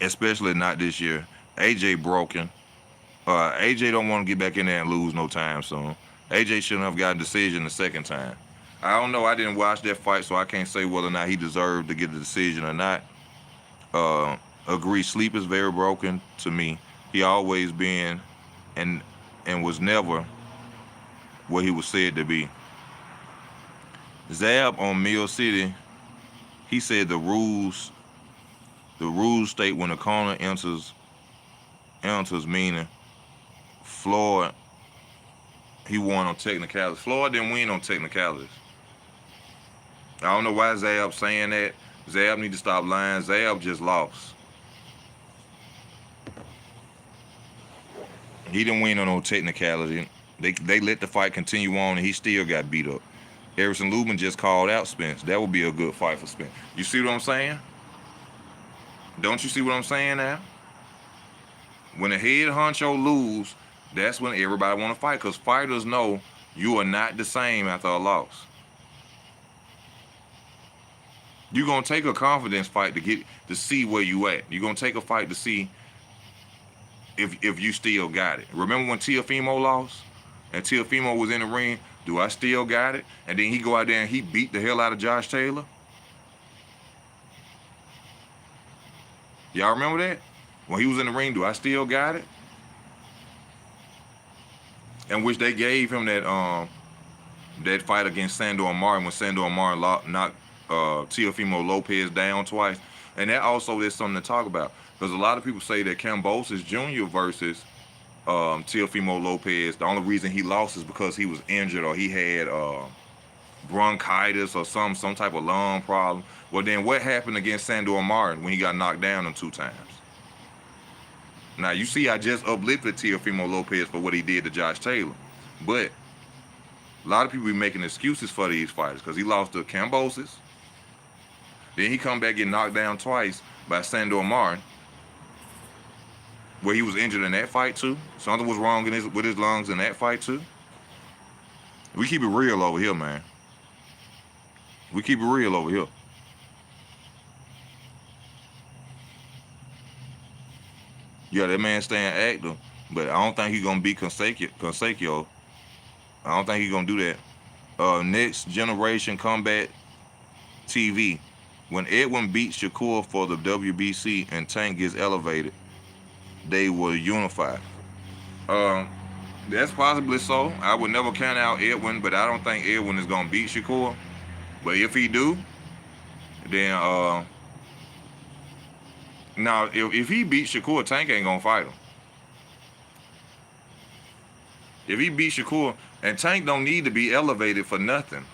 especially not this year. AJ broken. AJ don't want to get back in there and lose no time soon. AJ shouldn't have got a decision the second time. I don't know. I didn't watch that fight, so I can't say whether or not he deserved to get the decision or not. Agree, sleep is very broken to me. He always been and was never what he was said to be. Zab on Mill City, he said the rules state when the corner enters meaning Floyd, he won on technicalities. Floyd didn't win on technicalities. I don't know why Zab saying that. Zab need to stop lying. Zab just lost. He didn't win on no technicality. They let the fight continue on, and he still got beat up. Harrison Lubin just called out Spence. That would be a good fight for Spence. You see what I'm saying? Don't you see what I'm saying now? When the head honcho lose, that's when everybody want to fight, because fighters know you are not the same after a loss. You're going to take a confidence fight to see where you at. You're going to take a fight to see if you still got it. Remember when Teofimo lost? And Teofimo was in the ring, do I still got it? And then he go out there and he beat the hell out of Josh Taylor. Y'all remember that? When he was in the ring, do I still got it? And which they gave him that fight against Sandor Martin when Sandor Martin knocked Teofimo Lopez down twice. And that also is something to talk about, because a lot of people say that Kambosos Jr. versus Teofimo Lopez, the only reason he lost is because he was injured or he had bronchitis or some type of lung problem. Well, then what happened against Sandor Martin when he got knocked down in 2 times? Now, you see, I just uplifted Teofimo Lopez for what he did to Josh Taylor. But a lot of people be making excuses for these fighters, because he lost to Kambosos. Then he come back getting knocked down twice by Sandor Martin, where he was injured in that fight too. Something was wrong with his lungs in that fight too. We keep it real over here, man. We keep it real over here. Yeah, that man staying active, but I don't think he's gonna beat Conceicao. I don't think he's gonna do that. Next Generation Combat TV. When Edwin beats Shakur for the WBC and Tank gets elevated, they will unify. That's possibly so. I would never count out Edwin, but I don't think Edwin is gonna beat Shakur. But if he do, then now if he beats Shakur, Tank ain't gonna fight him. If he beats Shakur, and Tank don't need to be elevated for nothing.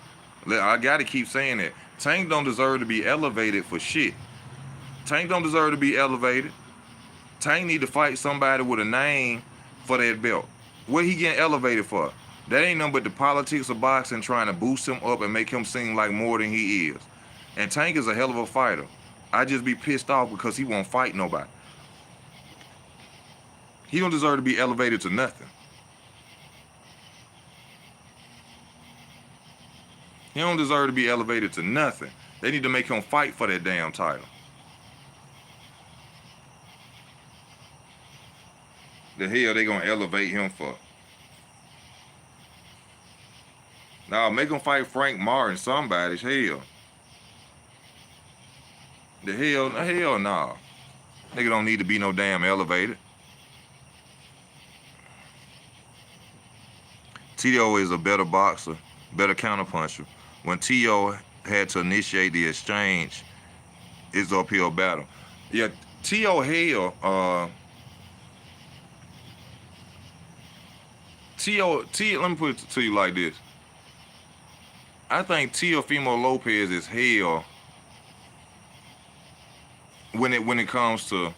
I gotta keep saying that. Tank don't deserve to be elevated for shit. Tank don't deserve to be elevated. Tank need to fight somebody with a name for that belt. What he getting elevated for? That ain't nothing but the politics of boxing trying to boost him up and make him seem like more than he is. And Tank is a hell of a fighter. I just be pissed off because he won't fight nobody. He don't deserve to be elevated to nothing. He don't deserve to be elevated to nothing. They need to make him fight for that damn title. The hell they gonna elevate him for? Now make him fight Frank Martin, somebody's hell. The hell nah. Nigga don't need to be no damn elevated. T.O. is a better boxer, better counterpuncher. When T.O. had to initiate the exchange, it's an uphill battle. Yeah, T.O. hell, let me put it to you like this. I think Teofimo Lopez is hell when it comes to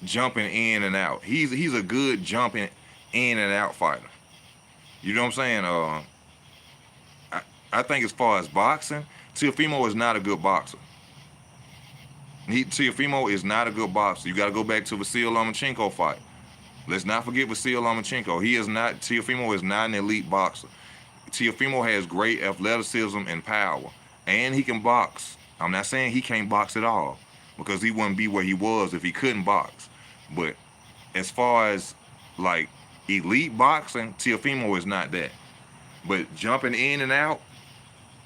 jumping in and out. He's a good jumping in and out fighter. You know what I'm saying? I think as far as boxing, Teofimo is not a good boxer. Teofimo is not a good boxer. You got to go back to Vasyl Lomachenko fight. Let's not forget Vasyl Lomachenko. Teofimo is not an elite boxer. Teofimo has great athleticism and power, and he can box. I'm not saying he can't box at all, because he wouldn't be where he was if he couldn't box. But as far as like elite boxing, Teofimo is not that. But jumping in and out,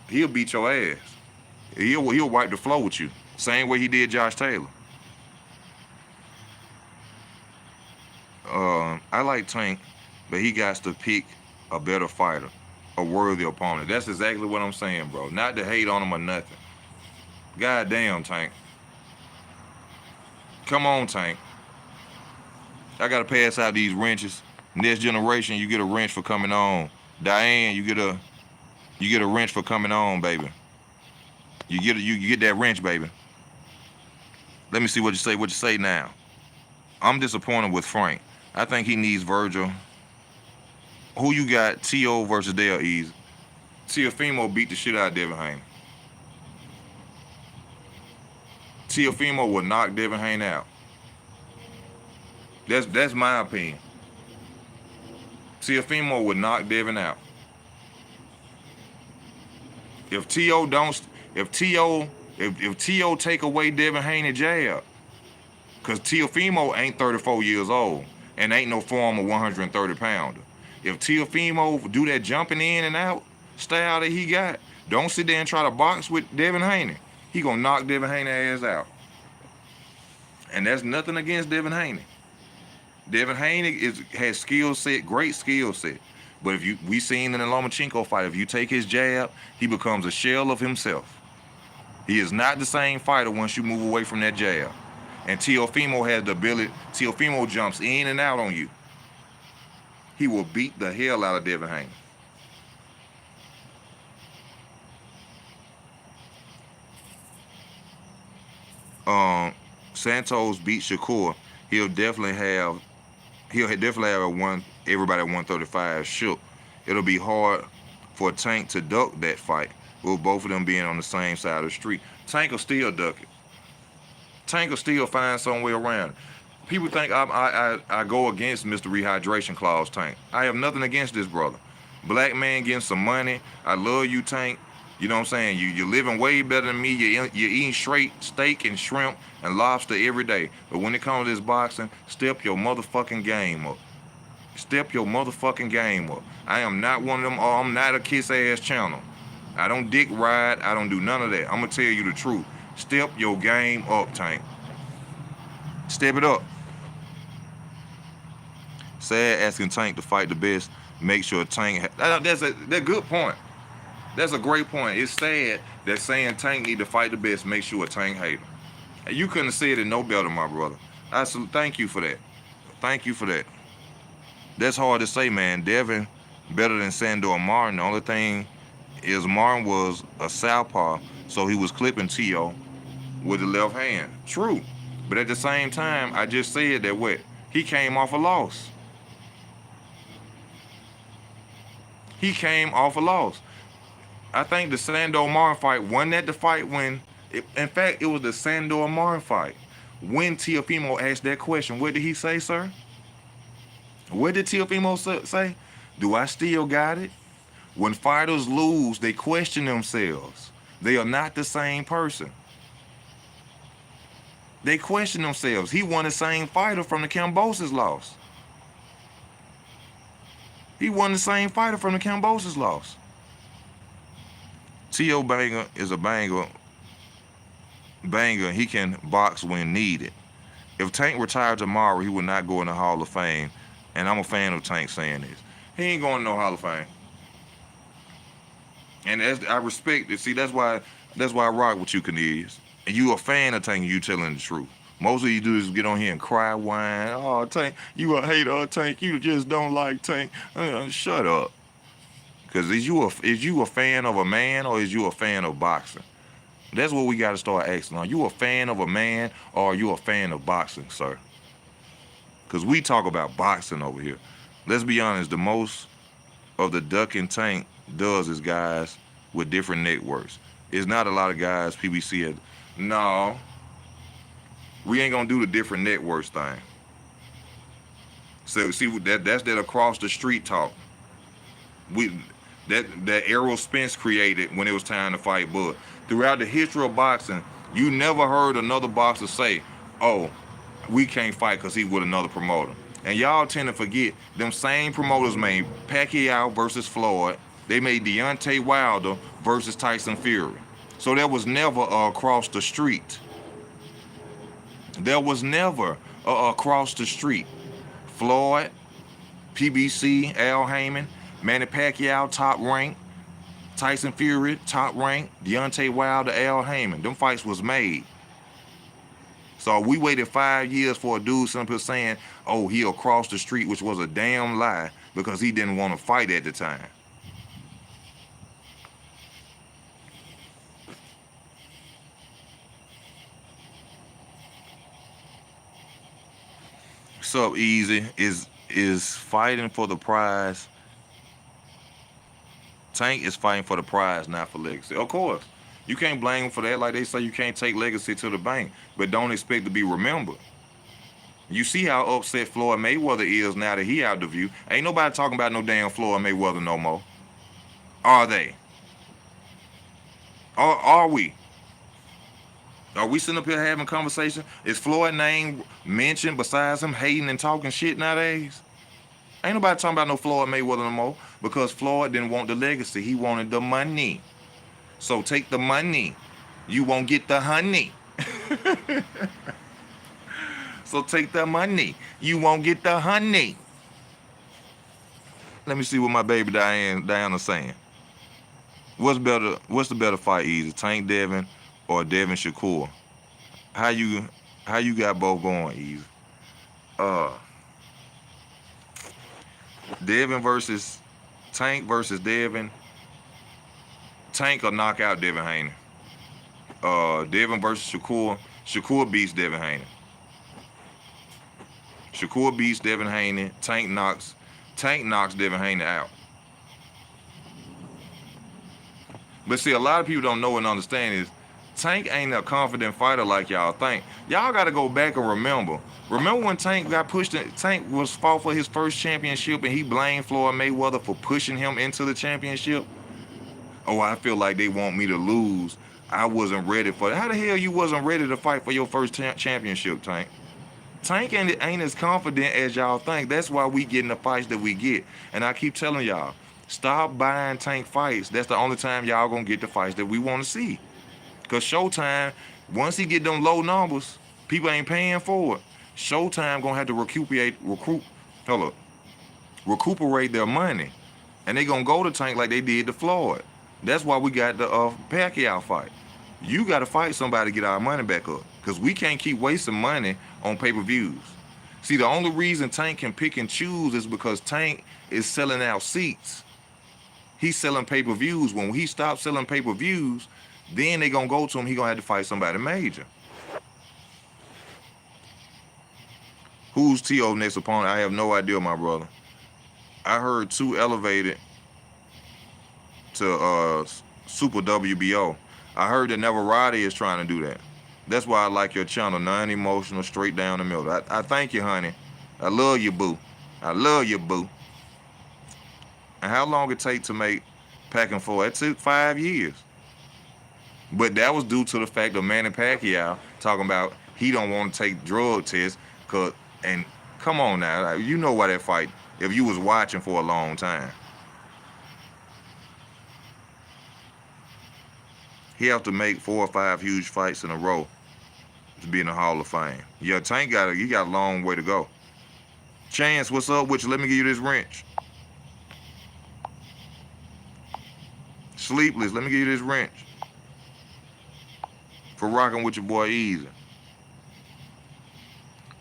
he'll beat your ass. He'll wipe the floor with you. Same way he did Josh Taylor. I like Tank, but he got to pick a better fighter, a worthy opponent. That's exactly what I'm saying, bro. Not to hate on him or nothing. God damn, Tank. Come on, Tank. I gotta pass out these wrenches. Next generation, you get a wrench for coming on. Diane, you get a wrench for coming on, baby. You get that wrench, baby. Let me see what you say. What you say now? I'm disappointed with Frank. I think he needs Virgil. Who you got? T.O. versus Dale Easy. Teofimo beat the shit out of Devin Haney. Teofimo will knock Devin Haney out. That's my opinion. Teofimo would knock Devin out. If T.O. take away Devin Haney jab, because Teofimo ain't 34 years old and ain't no former 130 pounder. If Teofimo do that jumping in and out style that he got, don't sit there and try to box with Devin Haney. He gonna knock Devin Haney ass out. And that's nothing against Devin Haney. Devin Haney has skill set, great skill set. But we seen in the Lomachenko fight, if you take his jab, he becomes a shell of himself. He is not the same fighter once you move away from that jab. And Teofimo has the ability. Teofimo jumps in and out on you. He will beat the hell out of Devin Haney. Santos beat Shakur. He'll definitely have everybody at 135 shook. It'll be hard for Tank to duck that fight, with both of them being on the same side of the street. Tank will still duck it. Tank will still find some way around it. People think I go against Mr. Rehydration Clause Tank. I have nothing against this brother. Black man getting some money. I love you, Tank. You know what I'm saying? You're living way better than me. You're eating straight steak and shrimp and lobster every day. But when it comes to this boxing, step your motherfucking game up. Step your motherfucking game up. I am not one of them. Oh, I'm not a kiss ass channel. I don't dick ride. I don't do none of that. I'm gonna tell you the truth. Step your game up, Tank. Step it up. Sad asking Tank to fight the best. Make sure Tank. That's a good point. That's a great point. It's sad that saying Tank need to fight the best makes you a Tank hater. You couldn't have said it no better, my brother. Thank you for that. Thank you for that. That's hard to say, man. Devin better than Sandor Martin. The only thing is Martin was a southpaw, so he was clipping T.O. with the left hand. True. But at the same time, I just said that he came off a loss. He came off a loss. I think the Sandor Martin fight wasn't that the fight when, in fact, it was the Sandor Martin fight. When Teofimo asked that question, what did he say, sir? What did Teofimo say? Do I still got it? When fighters lose, they question themselves. They are not the same person. They question themselves. He won the same fighter from the Kambosos loss. He won the same fighter from the Kambosos loss. T.O. Banger is a banger. He can box when needed. If Tank retired tomorrow, he would not go in the Hall of Fame. And I'm a fan of Tank saying this. He ain't going to no Hall of Fame. And I respect it. See, that's why I rock with you, Cornelius. And you a fan of Tank and you telling the truth. Most of you do is get on here and cry, whine. Oh, Tank, you a hater, Tank. You just don't like Tank. Shut up. Because is you a fan of a man or is you a fan of boxing? That's what we got to start asking. Are you a fan of a man or are you a fan of boxing, sir? Because we talk about boxing over here. Let's be honest, the most of the ducking Tank does is guys with different networks. It's not a lot of guys PBC. No. We ain't gonna do the different networks thing. So see that's that across the street talk. We that Errol Spence created when it was time to fight Bud. Throughout the history of boxing, you never heard another boxer say, "Oh, we can't fight because he with another promoter." And y'all tend to forget them same promoters made Pacuqiao versus Floyd. They made Deontay Wilder versus Tyson Fury. So there was never across the street. There was never across the street. Floyd, PBC, Al Heyman, Manny Pacquiao, top rank. Tyson Fury, top rank. Deontay Wilder, Al Heyman. Them fights was made. So we waited 5 years for a dude simply saying, oh, he'll cross the street, which was a damn lie because he didn't want to fight at the time. So easy is fighting for the prize. Tank is fighting for the prize, not for legacy. Of course, you can't blame him for that. Like they say, you can't take legacy to the bank, but don't expect to be remembered. You see how upset Floyd Mayweather is now that he out the view. Ain't nobody talking about no damn Floyd Mayweather no more. Are they? Are we? Are we sitting up here having conversation? Is Floyd name mentioned besides him hating and talking shit nowadays? Ain't nobody talking about no Floyd Mayweather no more because Floyd didn't want the legacy. He wanted the money. So take the money. You won't get the honey. So take the money. You won't get the honey. Let me see what my baby Diana's saying. What's better? What's the better fight? Easy, Tank Devin or Devin Shakur? How you got both going? Easy. Devin versus Tank versus Devin. Tank will knock out Devin Haney. Devin versus Shakur. Shakur beats Devin Haney. Shakur beats Devin Haney. Tank knocks Devin Haney out. But see, a lot of people don't know and understand is Tank ain't a confident fighter like y'all think. Y'all got to go back and remember. Remember when Tank got pushed in, Tank was fought for his first championship and he blamed Floyd Mayweather for pushing him into the championship? Oh, I feel like they want me to lose. I wasn't ready for it. How the hell you wasn't ready to fight for your first championship, Tank? Tank ain't as confident as y'all think. That's why we getting the fights that we get. And I keep telling y'all, stop buying Tank fights. That's the only time y'all gonna get the fights that we want to see. Because Showtime, once he get them low numbers, people ain't paying for it. Showtime gonna have to recuperate their money. And they gonna go to Tank like they did to Floyd. That's why we got the Pacuqiao fight. You gotta fight somebody to get our money back up. Because we can't keep wasting money on pay-per-views. See, the only reason Tank can pick and choose is because Tank is selling out seats. He's selling pay-per-views. When he stops selling pay-per-views, then they gonna go to him, he gonna have to fight somebody major. Who's T.O. next opponent? I have no idea, my brother. I heard 2 elevated to Super WBO. I heard that Navarete is trying to do that. That's why I like your channel, non-emotional, straight down the middle. I thank you, honey. I love you, boo. I love you, boo. And how long it take to make Pac and 4? It took 5 years. But that was due to the fact of Manny Pacquiao talking about he don't want to take drug tests. And come on now, you know why that fight, if you was watching for a long time. He have to make 4 or 5 huge fights in a row to be in the Hall of Fame. Yeah, Tank got a long way to go. Chance, what's up with you? Let me give you this wrench. Sleepless, let me give you this wrench. For rocking with your boy Easy.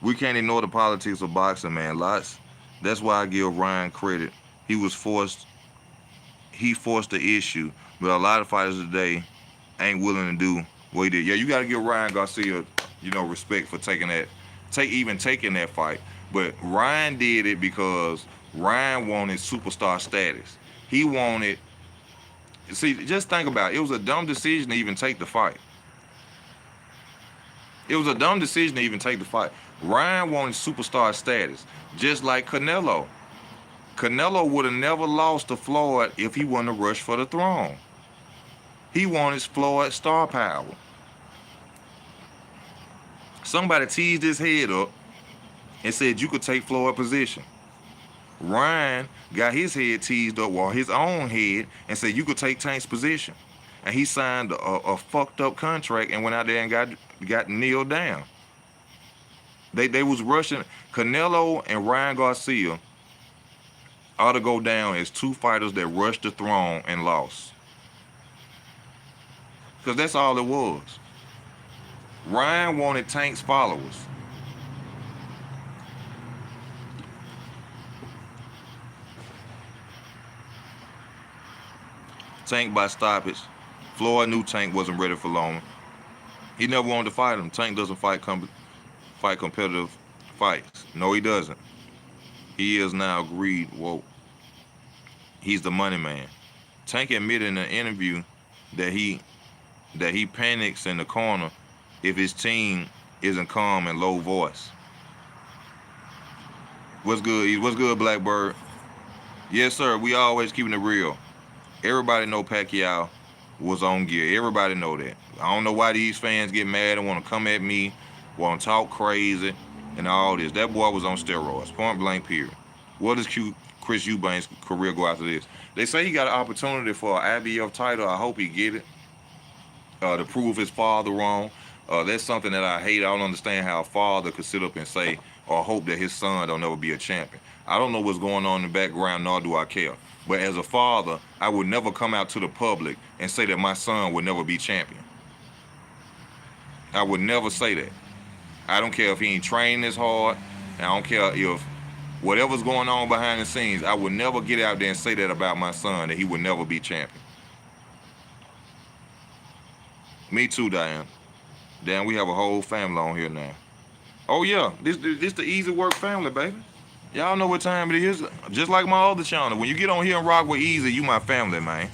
We can't ignore the politics of boxing, man. Lots. That's why I give Ryan credit. He forced the issue. But a lot of fighters today ain't willing to do what he did. Yeah, you got to give Ryan Garcia, respect for taking that fight. But Ryan did it because Ryan wanted superstar status. He wanted. See, just think about it. It was a dumb decision to even take the fight. It was a dumb decision to even take the fight. Ryan wanted superstar status, just like Canelo. Canelo would have never lost to Floyd if he wouldn't have rushed for the throne. He wanted Floyd's star power. Somebody teased his head up and said you could take Floyd's position. Ryan got his head teased up, or his own head, and said you could take Tank's position. And he signed a fucked up contract and went out there and got kneeled down. They was rushing. Canelo and Ryan Garcia ought to go down as two fighters that rushed the throne and lost. Because that's all it was. Ryan wanted Tank's followers. Tank by stoppage. Floyd knew Tank wasn't ready for long. He never wanted to fight him. Tank doesn't fight competitive fights. No, he doesn't. He is now agreed. Whoa. He's the money man. Tank admitted in an interview that he panics in the corner if his team isn't calm and low voice. What's good? What's good, Blackbird? Yes, sir. We always keeping it real. Everybody know Pacuqiao was on gear. Everybody know that. I don't know why these fans get mad and want to come at me, want to talk crazy, and all this. That boy was on steroids. Point blank, period. What does Chris Eubanks' career go after this? They say he got an opportunity for an IBF title. I hope he get it. To prove his father wrong. That's something that I hate. I don't understand how a father could sit up and say or hope that his son don't ever be a champion. I don't know what's going on in the background, nor do I care. But as a father, I would never come out to the public and say that my son would never be champion. I would never say that. I don't care if he ain't training as hard. I don't care if whatever's going on behind the scenes, I would never get out there and say that about my son, that he would never be champion. Me too, Diane. Damn, we have a whole family on here now. Oh yeah, this the easy work family, baby. Y'all know what time it is. Just like my other channel. When you get on here and rock with Easy, you my family, man.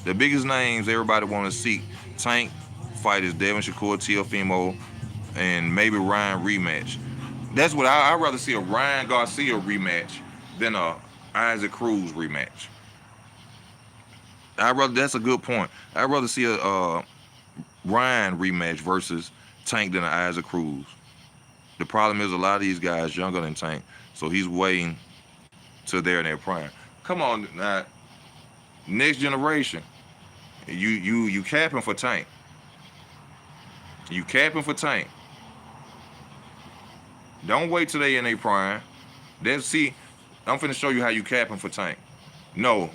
The biggest names everybody want to see. Tank fight is Devin Shakur, Teofimo, and maybe Ryan rematch. That's what I'd rather see, a Ryan Garcia rematch than a Isaac Cruz rematch. That's a good point. I'd rather see a Ryan rematch versus Tank than an Isaac Cruz. The problem is a lot of these guys younger than Tank, so he's waiting till they're in their prime. Come on, now, next generation. You capping for Tank. You capping for Tank. Don't wait till they in their prime. See, I'm finna show you how you capping for Tank. No,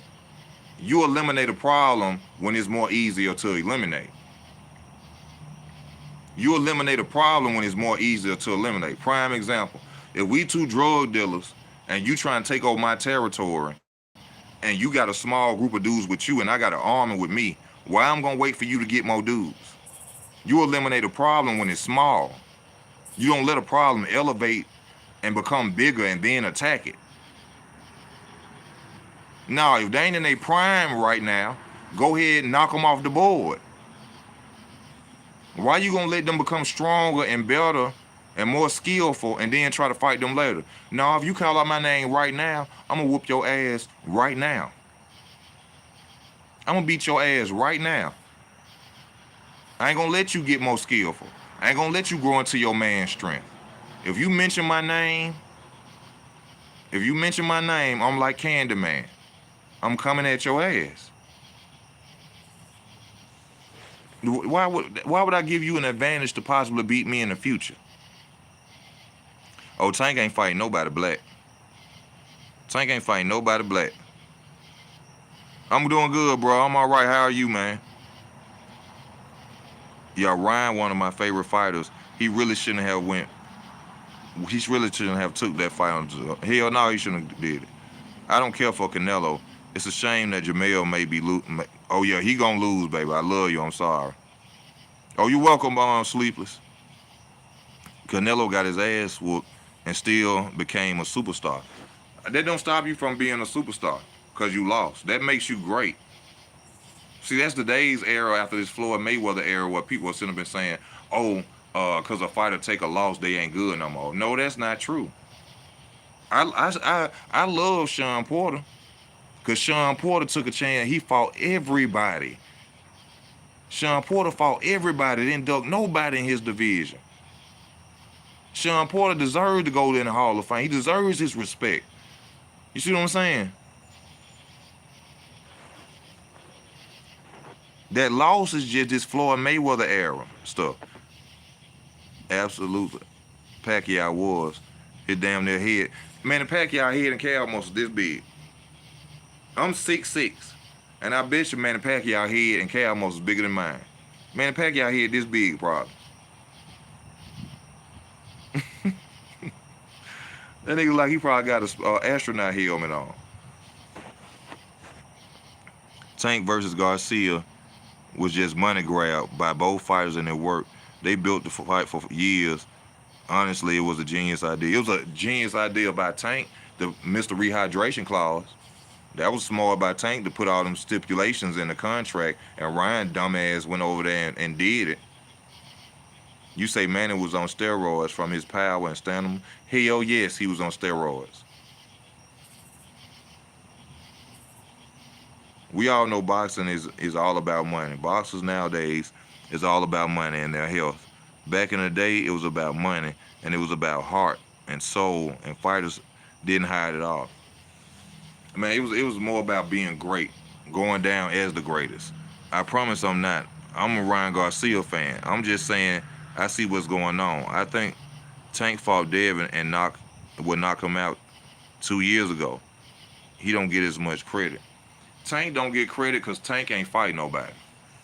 you eliminate a problem when it's more easier to eliminate. You eliminate a problem when it's more easier to eliminate. Prime example, if we two drug dealers and you try and take over my territory and you got a small group of dudes with you and I got an army with me, why I'm gonna wait for you to get more dudes? You eliminate a problem when it's small. You don't let a problem elevate and become bigger and then attack it. Now, if they ain't in their prime right now, go ahead and knock them off the board. Why you gonna let them become stronger and better and more skillful and then try to fight them later? No, if you call out my name right now, I'm gonna whoop your ass right now. I'm gonna beat your ass right now. I ain't gonna let you get more skillful. I ain't gonna let you grow into your man strength. If you mention my name, I'm like Candyman. I'm coming at your ass. Why would I give you an advantage to possibly beat me in the future? Oh, Tank ain't fighting nobody black. Tank ain't fighting nobody black. I'm doing good, bro. I'm all right. How are you, man? Yeah, Ryan, one of my favorite fighters. He really shouldn't have took that fight on. Hell no, he shouldn't have did it. I don't care for Canelo. It's a shame that Jamel may be losing. Oh yeah, he gonna lose, baby. I love you. I'm sorry. Oh, you're welcome, Sleepless. Canelo got his ass whooped and still became a superstar. That don't stop you from being a superstar because you lost. That makes you great. See, that's the days era after this Floyd Mayweather era where people are sitting up and saying, oh, cause a fighter take a loss, they ain't good no more. No, that's not true. I love Sean Porter, cause Sean Porter took a chance. He fought everybody. Sean Porter fought everybody. Didn't duck nobody in his division. Sean Porter deserves to go in the Hall of Fame. He deserves his respect. You see what I'm saying? That loss is just this Floyd Mayweather era stuff. Absolutely. Pacquiao was his damn near head. Man, the Pacquiao head and calf muscle this big. I'm 6'6", and I bet you, man, the Pacquiao head and calf muscle is bigger than mine. Man, the Pacquiao head this big, probably. That nigga like he probably got a astronaut helmet on. Tank versus Garcia was just money grab by both fighters and their work. They built the fight for years. Honestly, it was a genius idea. It was a genius idea by Tank, the Mr. Rehydration clause. That was smart by Tank to put all them stipulations in the contract, and Ryan dumbass went over there and did it. You say Manny was on steroids from his power and stamina? Hell yes, he was on steroids. We all know boxing is all about money. Boxers nowadays is all about money and their health. Back in the day, it was about money, and it was about heart and soul, and fighters didn't hide it all. Man, it was more about being great, going down as the greatest. I promise I'm not. I'm a Ryan Garcia fan. I'm just saying I see what's going on. I think Tank fought Devin and would knock him out 2 years ago. He don't get as much credit. Tank don't get credit because Tank ain't fight nobody.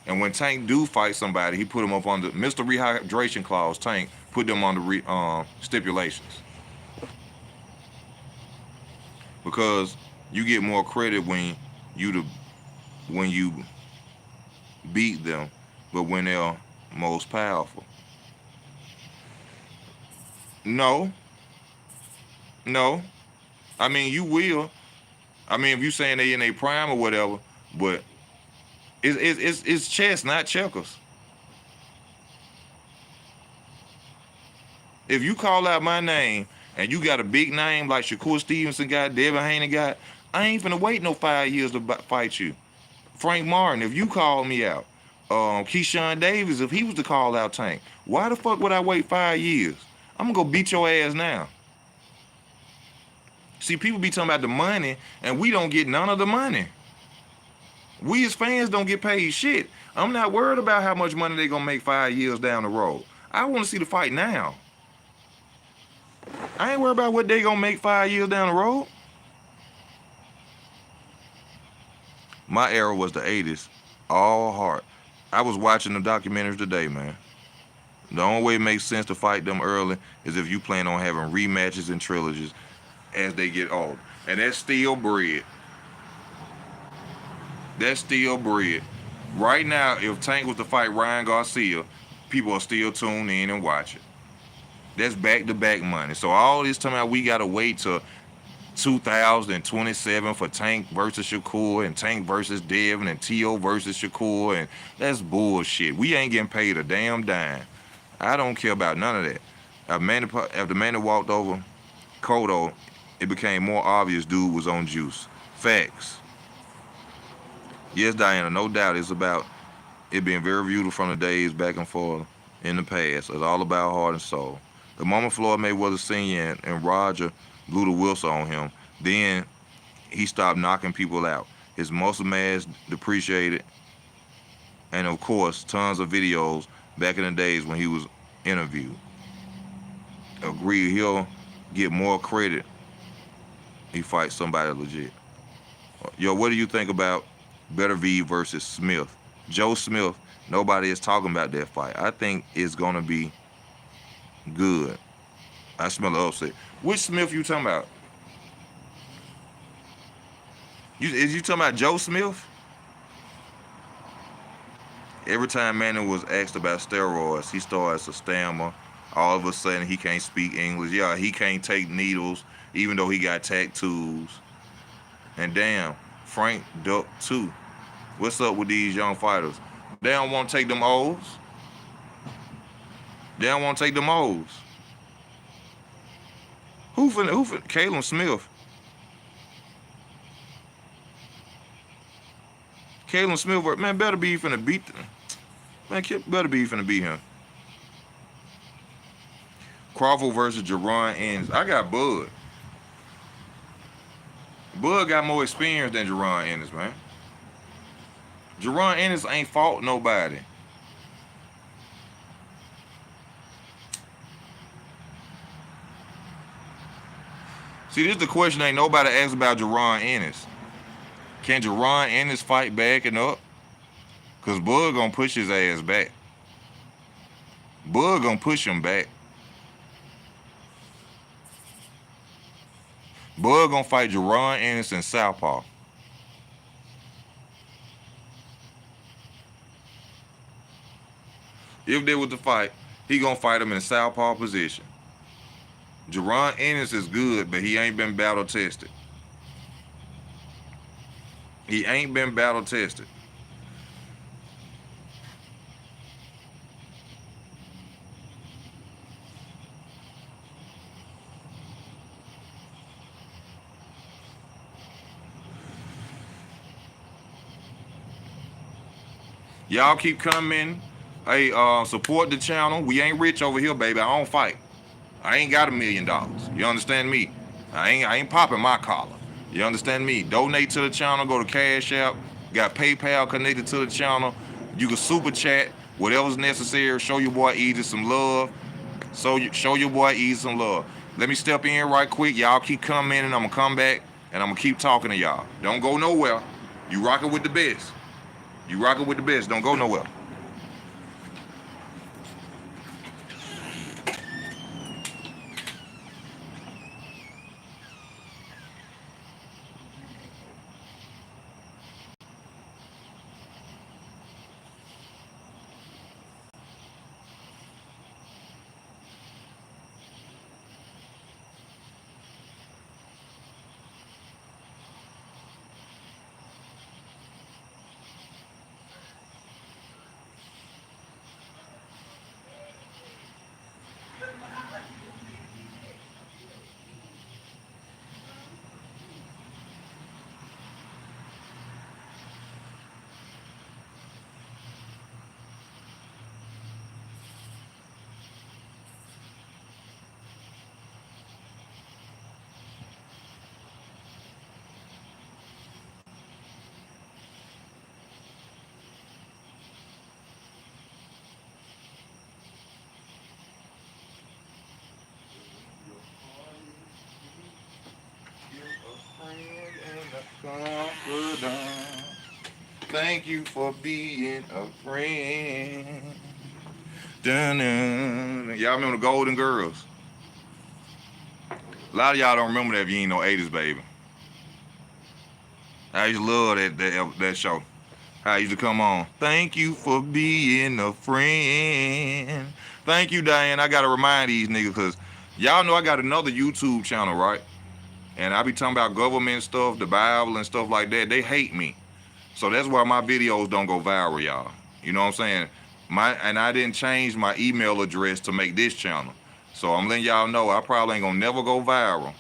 And when Tank do fight somebody, he put them up under Mr. Rehydration clause. Tank put them under stipulations, because you get more credit when you beat them, but when they're most powerful. No, no. I mean, you will. I mean, if you saying they in a prime or whatever, but it's chess, not checkers. If you call out my name and you got a big name like Shakur Stevenson got, Devin Haney got, I ain't finna wait no 5 years to fight you. Frank Martin, if you call me out, Keyshawn Davis, if he was to call out Tank, why the fuck would I wait 5 years? I'm gonna go beat your ass now. See, people be talking about the money, and we don't get none of the money. We as fans don't get paid shit. I'm not worried about how much money they gonna make 5 years down the road. I want to see the fight now. I ain't worried about what they gonna make 5 years down the road. My era was the 80s, all heart. I was watching the documentaries today, man. The only way it makes sense to fight them early is if you plan on having rematches and trilogies as they get older. And that's still bread. That's still bread. Right now, if Tank was to fight Ryan Garcia, people are still tuned in and watching. That's back-to-back money. So all this time out, we got to wait till 2027 for Tank versus Shakur and Tank versus Devin and T.O. versus Shakur, and that's bullshit. We ain't getting paid a damn dime. I don't care about none of that. After Manny walked over Cotto, it became more obvious dude was on juice. Facts. Yes, Diana, no doubt it's about it being very viewed from the days back and forth in the past. It's all about heart and soul. The moment Floyd Mayweather Sr. and Roger blew the whistle on him, then he stopped knocking people out. His muscle mass depreciated, and of course, tons of videos back in the days when he was interviewed. Agree, he'll get more credit. He fights somebody legit. Yo, what do you think about Better V versus Smith? Joe Smith, nobody is talking about that fight. I think it's gonna be good. I smell the upset. Which Smith you talking about? Is you talking about Joe Smith? Every time Manny was asked about steroids, he starts to stammer. All of a sudden, he can't speak English. Yeah, he can't take needles, even though he got tattoos. And damn, Frank Duck too. What's up with these young fighters? They don't want to take them O's. They don't want to take them O's. Who finna, Caleb Smith. Caleb Smith, man, better be finna beat them. Man, better be finna beat him. Crawford versus Jerron Ennis. I got Bud. Bud got more experience than Jerron Ennis, man. Jerron Ennis ain't fought nobody. See, this is the question ain't nobody asked about Jerron Ennis. Can Jerron Ennis fight back and up? Because Bud gonna push his ass back. Bud gonna push him back. Bud gonna fight Jerron Ennis in southpaw. If they was to fight, he gonna fight him in southpaw position. Jerron Ennis is good, but he ain't been battle tested. He ain't been battle tested. Y'all keep coming. Hey, support the channel. We ain't rich over here, baby. I don't fight. I ain't got $1 million. You understand me? I ain't popping my collar. You understand me? Donate to the channel. Go to Cash App. Got PayPal connected to the channel. You can super chat. Whatever's necessary. Show your boy Easy some love. Show your boy Easy some love. Let me step in right quick. Y'all keep coming and I'm going to come back and I'm going to keep talking to y'all. Don't go nowhere. You rocking with the best. You rocking with the best. Don't go nowhere. Thank you for being a friend. Dun-dun. Y'all remember the Golden Girls? A lot of y'all don't remember that if you ain't no 80s baby. I used to love that show. How it used to come on. Thank you for being a friend. Thank you, Diane. I gotta remind these niggas because y'all know I got another YouTube channel, right? And I be talking about government stuff, the Bible and stuff like that. They hate me. So that's why my videos don't go viral, y'all. You know what I'm saying? And I didn't change my email address to make this channel. So I'm letting y'all know I probably ain't gonna never go viral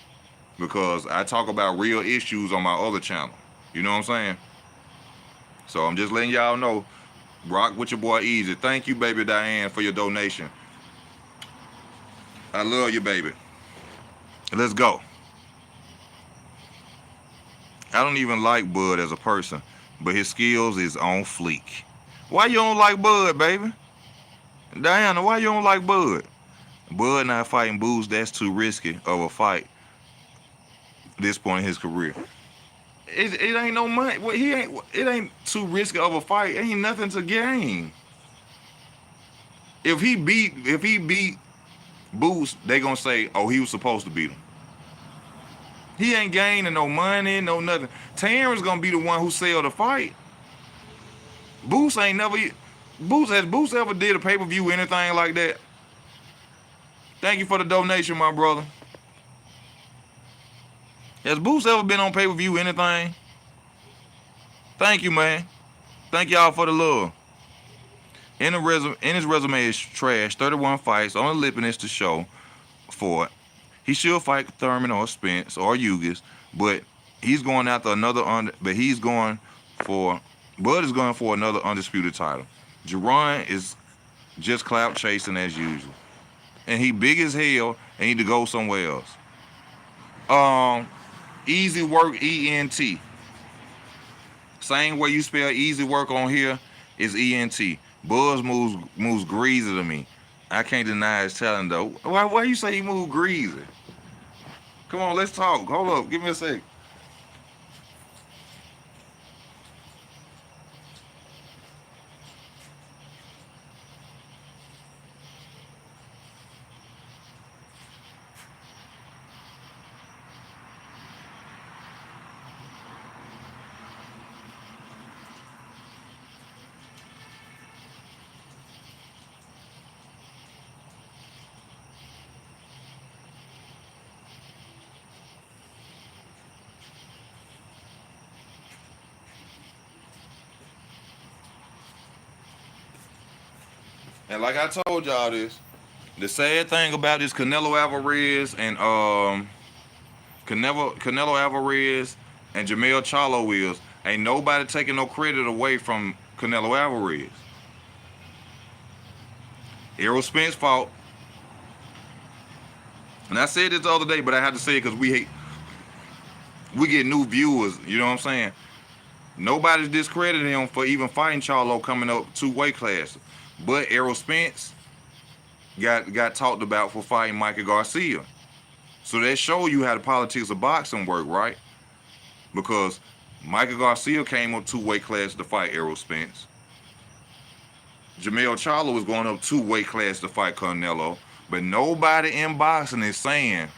because I talk about real issues on my other channel. You know what I'm saying? So I'm just letting y'all know, rock with your boy Easy. Thank you, baby Diane, for your donation. I love you, baby. Let's go. I don't even like Bud as a person, but his skills is on fleek. Why you don't like Bud, baby? Diana, why you don't like Bud? Bud not fighting Boots, that's too risky of a fight at this point in his career. It ain't no money. Well, it ain't too risky of a fight. It ain't nothing to gain. If he beat Boots, they gonna say, oh, he was supposed to beat him. He ain't gaining no money, no nothing. Terrence gonna be the one who sell the fight. Boots ain't never. Has Boots ever did a pay-per-view, anything like that? Thank you for the donation, my brother. Has Boots ever been on pay-per-view, anything? Thank you, man. Thank y'all for the love. In his resume is trash. 31 fights, only lippiness to show for it. He should fight Thurman or Spence or Hughes, but he's going after another but he's going for Bud is going for another undisputed title. Jerron is just clout chasing as usual, and he big as hell and need to go somewhere else. Um, Easy work ENT. Same way you spell easy work on here is ENT. Buzz moves greasy to me. I can't deny his talent though. Why you say he moved greasy? Come on, let's talk. Hold up, give me a sec. And like I told y'all this, the sad thing about this Canelo Alvarez and Canelo Alvarez and Jamel Charlo is ain't nobody taking no credit away from Canelo Alvarez. Errol Spence fought, and I said this the other day, but I had to say it because we get new viewers. You know what I'm saying? Nobody's discrediting him for even fighting Charlo coming up 2 weight classes, but Errol Spence got talked about for fighting Michael Garcia. So that show you how the politics of boxing work, right? Because Michael Garcia came up 2 weight classes to fight Errol Spence. Jamel Charlo was going up 2 weight classes to fight Canelo. But nobody in boxing is saying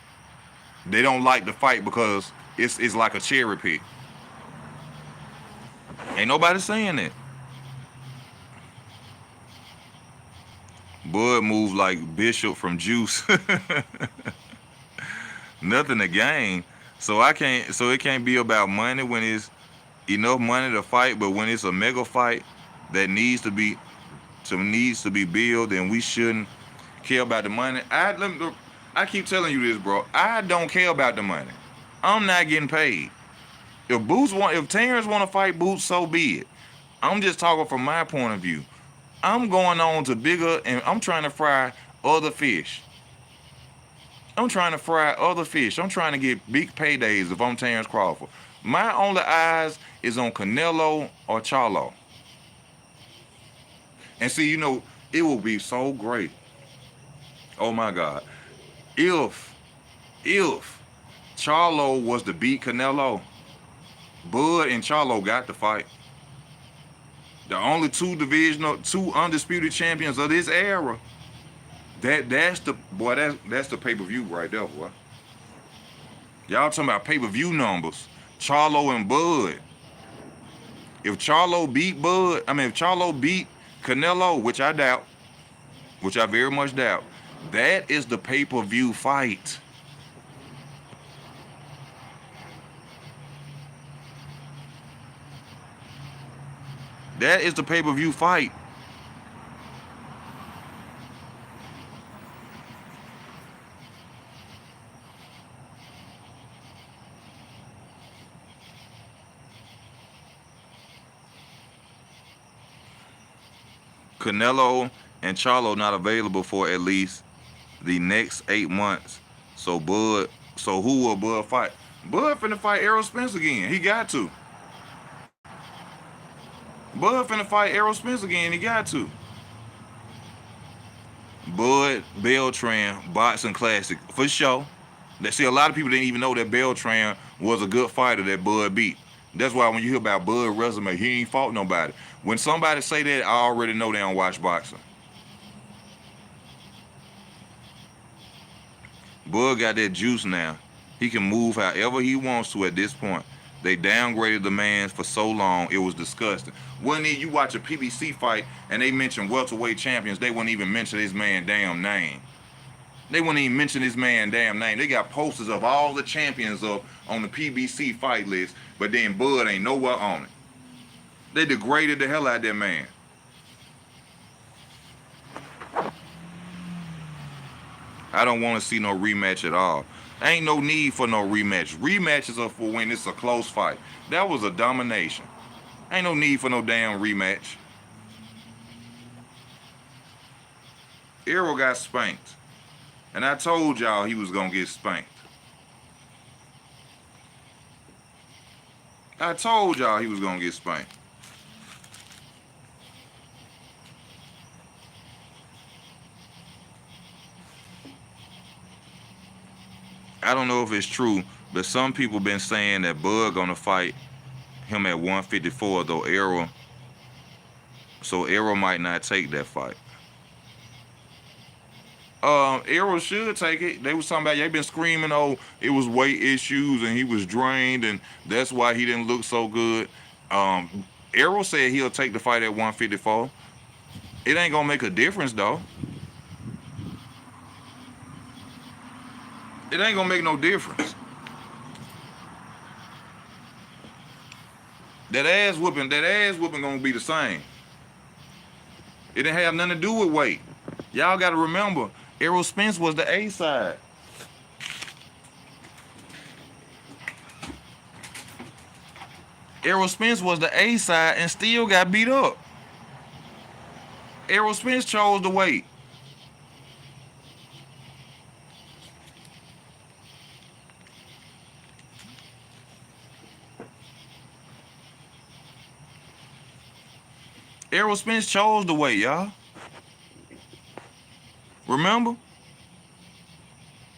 they don't like the fight because it's like a cherry pick. Ain't nobody saying that. Bud moves like Bishop from Juice. Nothing to gain. So I can't. So it can't be about money when it's enough money to fight. But when it's a mega fight that needs to be built, then we shouldn't care about the money. I keep telling you this, bro. I don't care about the money. I'm not getting paid. If Terrence want to fight Boots, so be it. I'm just talking from my point of view. I'm going on to bigger, and I'm trying to fry other fish. I'm trying to fry other fish. I'm trying to get big paydays if I'm Terrence Crawford. My only eyes is on Canelo or Charlo. And see, it will be so great. Oh my God. If Charlo was to beat Canelo, Bud and Charlo got the fight. The only two undisputed champions of this era. That's the pay-per-view right there, boy. Y'all talking about pay-per-view numbers. Charlo and Bud. If Charlo beat Canelo, which I doubt, which I very much doubt, that is the pay-per-view fight. That is the pay-per-view fight. Canelo and Charlo not available for at least the next 8 months. So who will Bud fight? Bud finna fight Errol Spence again. He got to. Bud finna fight Errol Spence again. He got to. Bud Beltran boxing classic for sure. See, a lot of people didn't even know that Beltran was a good fighter that Bud beat. That's why when you hear about Bud resume, he ain't fought nobody. When somebody say that, I already know they don't watch boxing. Bud got that juice now. He can move however he wants to at this point. They downgraded the man for so long, it was disgusting. When you watch a PBC fight and they mention welterweight champions, they wouldn't even mention his man damn name. They wouldn't even mention his man damn name. They got posters of all the champions up on the PBC fight list, but then Bud ain't nowhere on it. They degraded the hell out of that man. I don't want to see no rematch at all. Ain't no need for no rematch. Rematches are for when it's a close fight. That was a domination. Ain't no need for no damn rematch. Errol got spanked. And I told y'all he was going to get spanked. I told y'all he was going to get spanked. I don't know if it's true, but some people been saying that Bud gonna fight him at 154, though Errol. So Errol might not take that fight. Errol should take it. They was talking about, they been screaming, oh, it was weight issues and he was drained and that's why he didn't look so good. Errol said he'll take the fight at 154. It ain't gonna make a difference though. It ain't gonna make no difference. That ass whooping gonna be the same. It didn't have nothing to do with weight. Y'all gotta remember, Errol Spence was the A side. Errol Spence was the A side and still got beat up. Errol Spence chose the weight. Errol Spence chose the weight, y'all. Remember?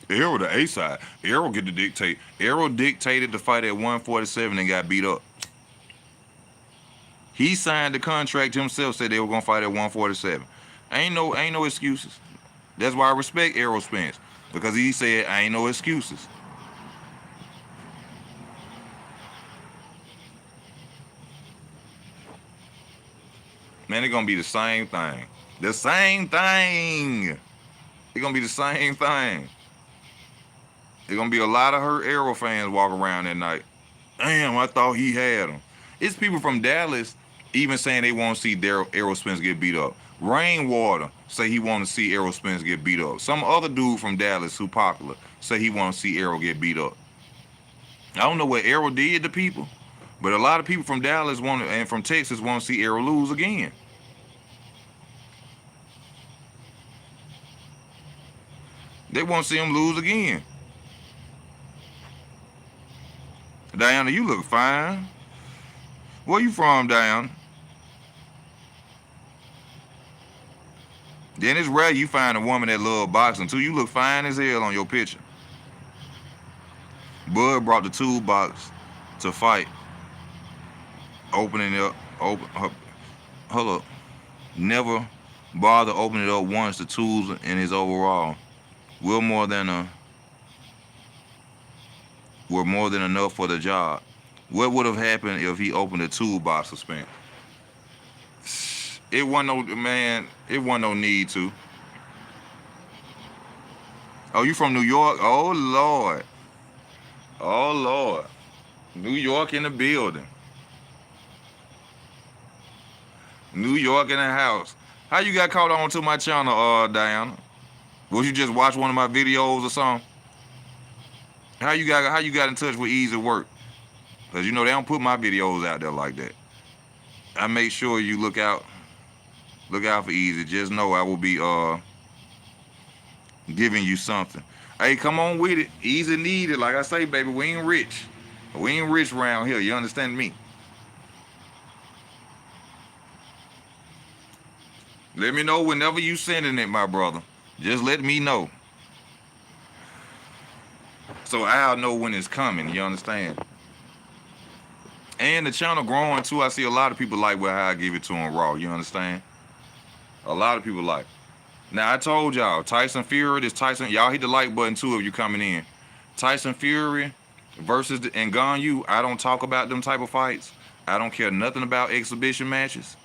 Errol the A side. Errol get to dictate. Errol dictated the fight at 147 and got beat up. He signed the contract himself, said they were gonna fight at 147. Ain't no excuses. That's why I respect Errol Spence. Because he said, I ain't no excuses. Man, it's gonna be the same thing. The same thing. It's gonna be the same thing. There's gonna be a lot of hurt Errol fans walking around that night. Damn, I thought he had him. It's people from Dallas even saying they want to see Errol Spence get beat up. Rainwater say he want to see Errol Spence get beat up. Some other dude from Dallas who popular say he want to see Errol get beat up. I don't know what Errol did to people, but a lot of people from Dallas and from Texas want to see Errol lose again. They want to see him lose again. Diana, you look fine. Where you from, Diana? Then it's rare you find a woman that love boxing too. You look fine as hell on your picture. Bud brought the toolbox to fight. Opening it up. Hold up. Never bother opening it up once. The tools in his overall were more than enough for the job. What would have happened if he opened a toolbox for Spence? It wasn't no need to. Oh, you from New York? Oh, Lord. Oh, Lord. New York in the building. New York in the house. How you got caught on to my channel, Diana? Was you just watch one of my videos or something? How you got in touch with Easy Work? Because you know they don't put my videos out there like that. I make sure you look out for Easy. Just know I will be giving you something. Hey, come on with it. Easy need it. Like I say, baby, we ain't rich. We ain't rich around here. You understand me? Let me know whenever you sending it, my brother. Just let me know. So I'll know when it's coming. You understand? And the channel growing too. I see a lot of people like how I give it to them raw. You understand? A lot of people like. Now I told y'all, Tyson Fury, y'all hit the like button too if you coming in. Tyson Fury versus Ngannou. I don't talk about them type of fights. I don't care nothing about exhibition matches.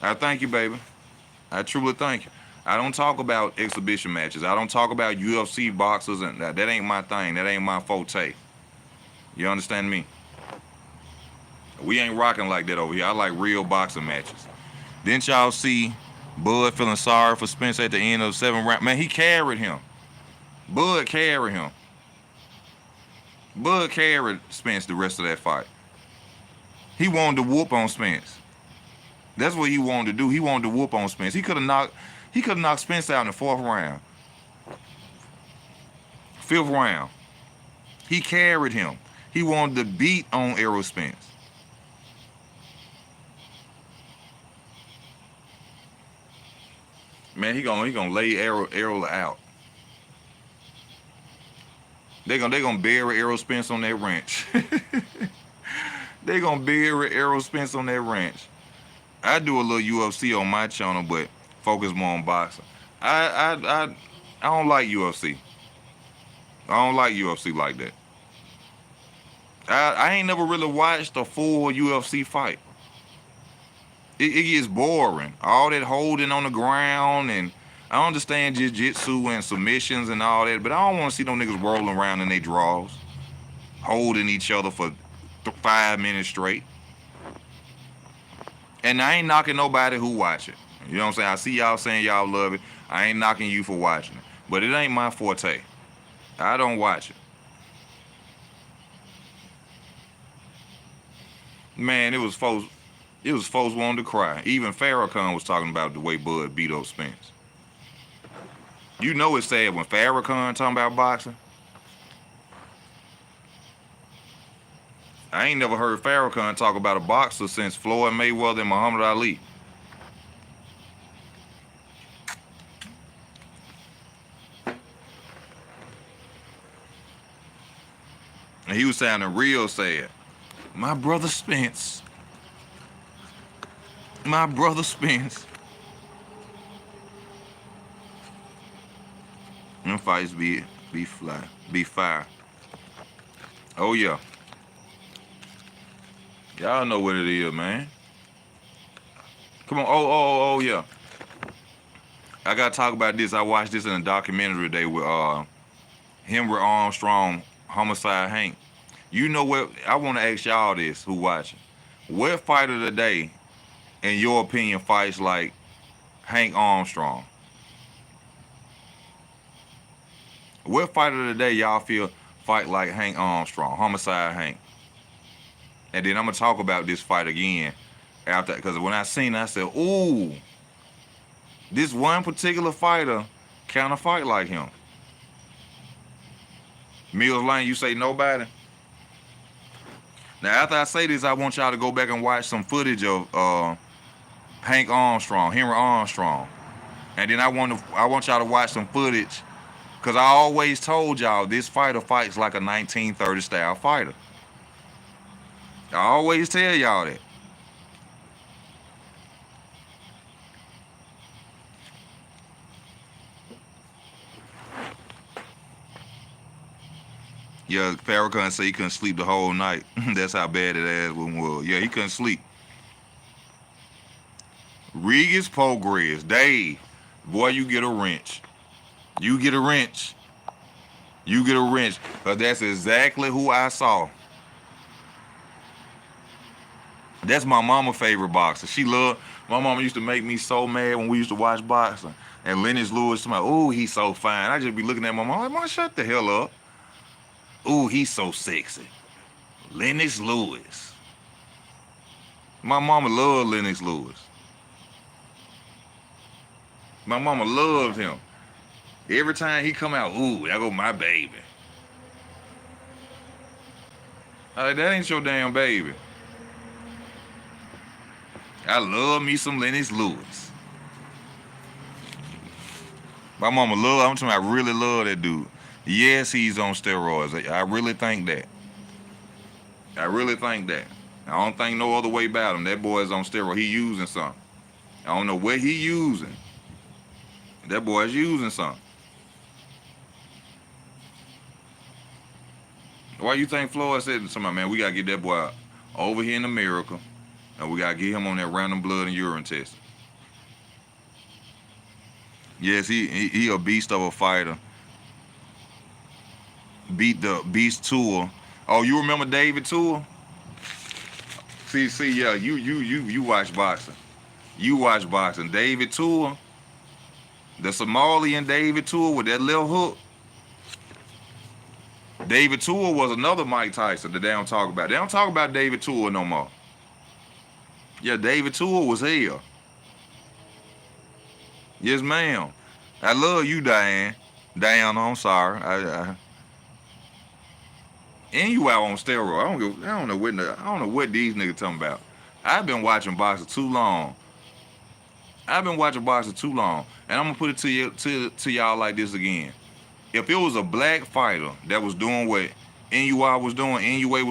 I thank you, baby. I truly thank you. I don't talk about exhibition matches. I don't talk about UFC boxers, and that ain't my thing. That ain't my forte. You understand me? We ain't rocking like that over here. I like real boxing matches. Didn't y'all see Bud feeling sorry for Spence at the end of the 7th round. Man, he carried him. Bud carried him. Bud carried Spence the rest of that fight. He wanted to whoop on Spence. That's what he wanted to do. He wanted to whoop on Spence. He could have knocked Spence out in the 4th round. 5th round. He carried him. He wanted to beat on Errol Spence. Man, he gonna lay Errol out. They gonna bury Errol Spence on that ranch. They gonna bury Errol Spence on that ranch. I do a little UFC on my channel, but focus more on boxing. I don't like UFC. I don't like UFC like that. I ain't never really watched a full UFC fight. It gets boring. All that holding on the ground, and I understand jiu-jitsu and submissions and all that, but I don't want to see no niggas rolling around in their draws, holding each other for 5 minutes straight. And I ain't knocking nobody who watch it. You know what I'm saying? I see y'all saying y'all love it. I ain't knocking you for watching it. But it ain't my forte. I don't watch it. Man, it was folks wanting to cry. Even Farrakhan was talking about the way Bud beat up Spence. You know it's sad when Farrakhan talking about boxing. I ain't never heard Farrakhan talk about a boxer since Floyd Mayweather and Muhammad Ali. And he was sounding real sad. My brother Spence. My brother Spence. Them fights be fire. Oh yeah. Y'all know what it is, man. Come on. Oh yeah. I gotta talk about this. I watched this in a documentary today with Henry Armstrong, Homicide Hank. You know what? I want to ask y'all this, who watching. What fighter today, in your opinion, fights like Hank Armstrong? What fighter today y'all feel fight like Hank Armstrong, Homicide Hank? And then I'm gonna talk about this fight again after, because when I seen it, I said, ooh, this one particular fighter kind of fight like him. Mills Lane, you say nobody? Now, after I say this, I want y'all to go back and watch some footage of Hank Armstrong, Henry Armstrong. And then I want y'all to watch some footage, because I always told y'all this fighter fights like a 1930 style fighter. I always tell y'all that. Yeah, Farrakhan said he couldn't sleep the whole night. That's how bad it ass one was. Yeah, he couldn't sleep. Regis Progress, Dave, boy, you get a wrench. You get a wrench. You get a wrench. Because that's exactly who I saw. That's my mama's favorite boxer. My mama used to make me so mad when we used to watch boxing. And Lennox Lewis, oh, he's so fine. I just be looking at my mom like, Mom, shut the hell up. Ooh, he's so sexy. Lennox Lewis. My mama loved Lennox Lewis. My mama loved him. Every time he come out, ooh, there go my baby. That ain't your damn baby. I love me some Lennox Lewis. My mama I'm talking about, I really love that dude. Yes, he's on steroids. I really think that. I really think that. I don't think no other way about him. That boy is on steroids. He using something. I don't know what he using. That boy is using something. Why you think Floyd said to somebody, man, we got to get that boy over here in America, and we got to get him on that random blood and urine test. Yes, he a beast of a fighter. Beat the Beast Tour. Oh, you remember David Tour? See, yeah, you watch boxing. You watch boxing. David Tua, the Somalian David Tua with that little hook. David Tua was another Mike Tyson that they don't talk about. They don't talk about David Tua no more. Yeah, David Tua was hell. Yes, ma'am. I love you, Diane. Diane, I'm sorry. And you out on steroids. I don't know what these niggas talking about. I've been watching boxing too long. And I'm gonna put it to y'all like this again. If it was a black fighter that was doing what NUA was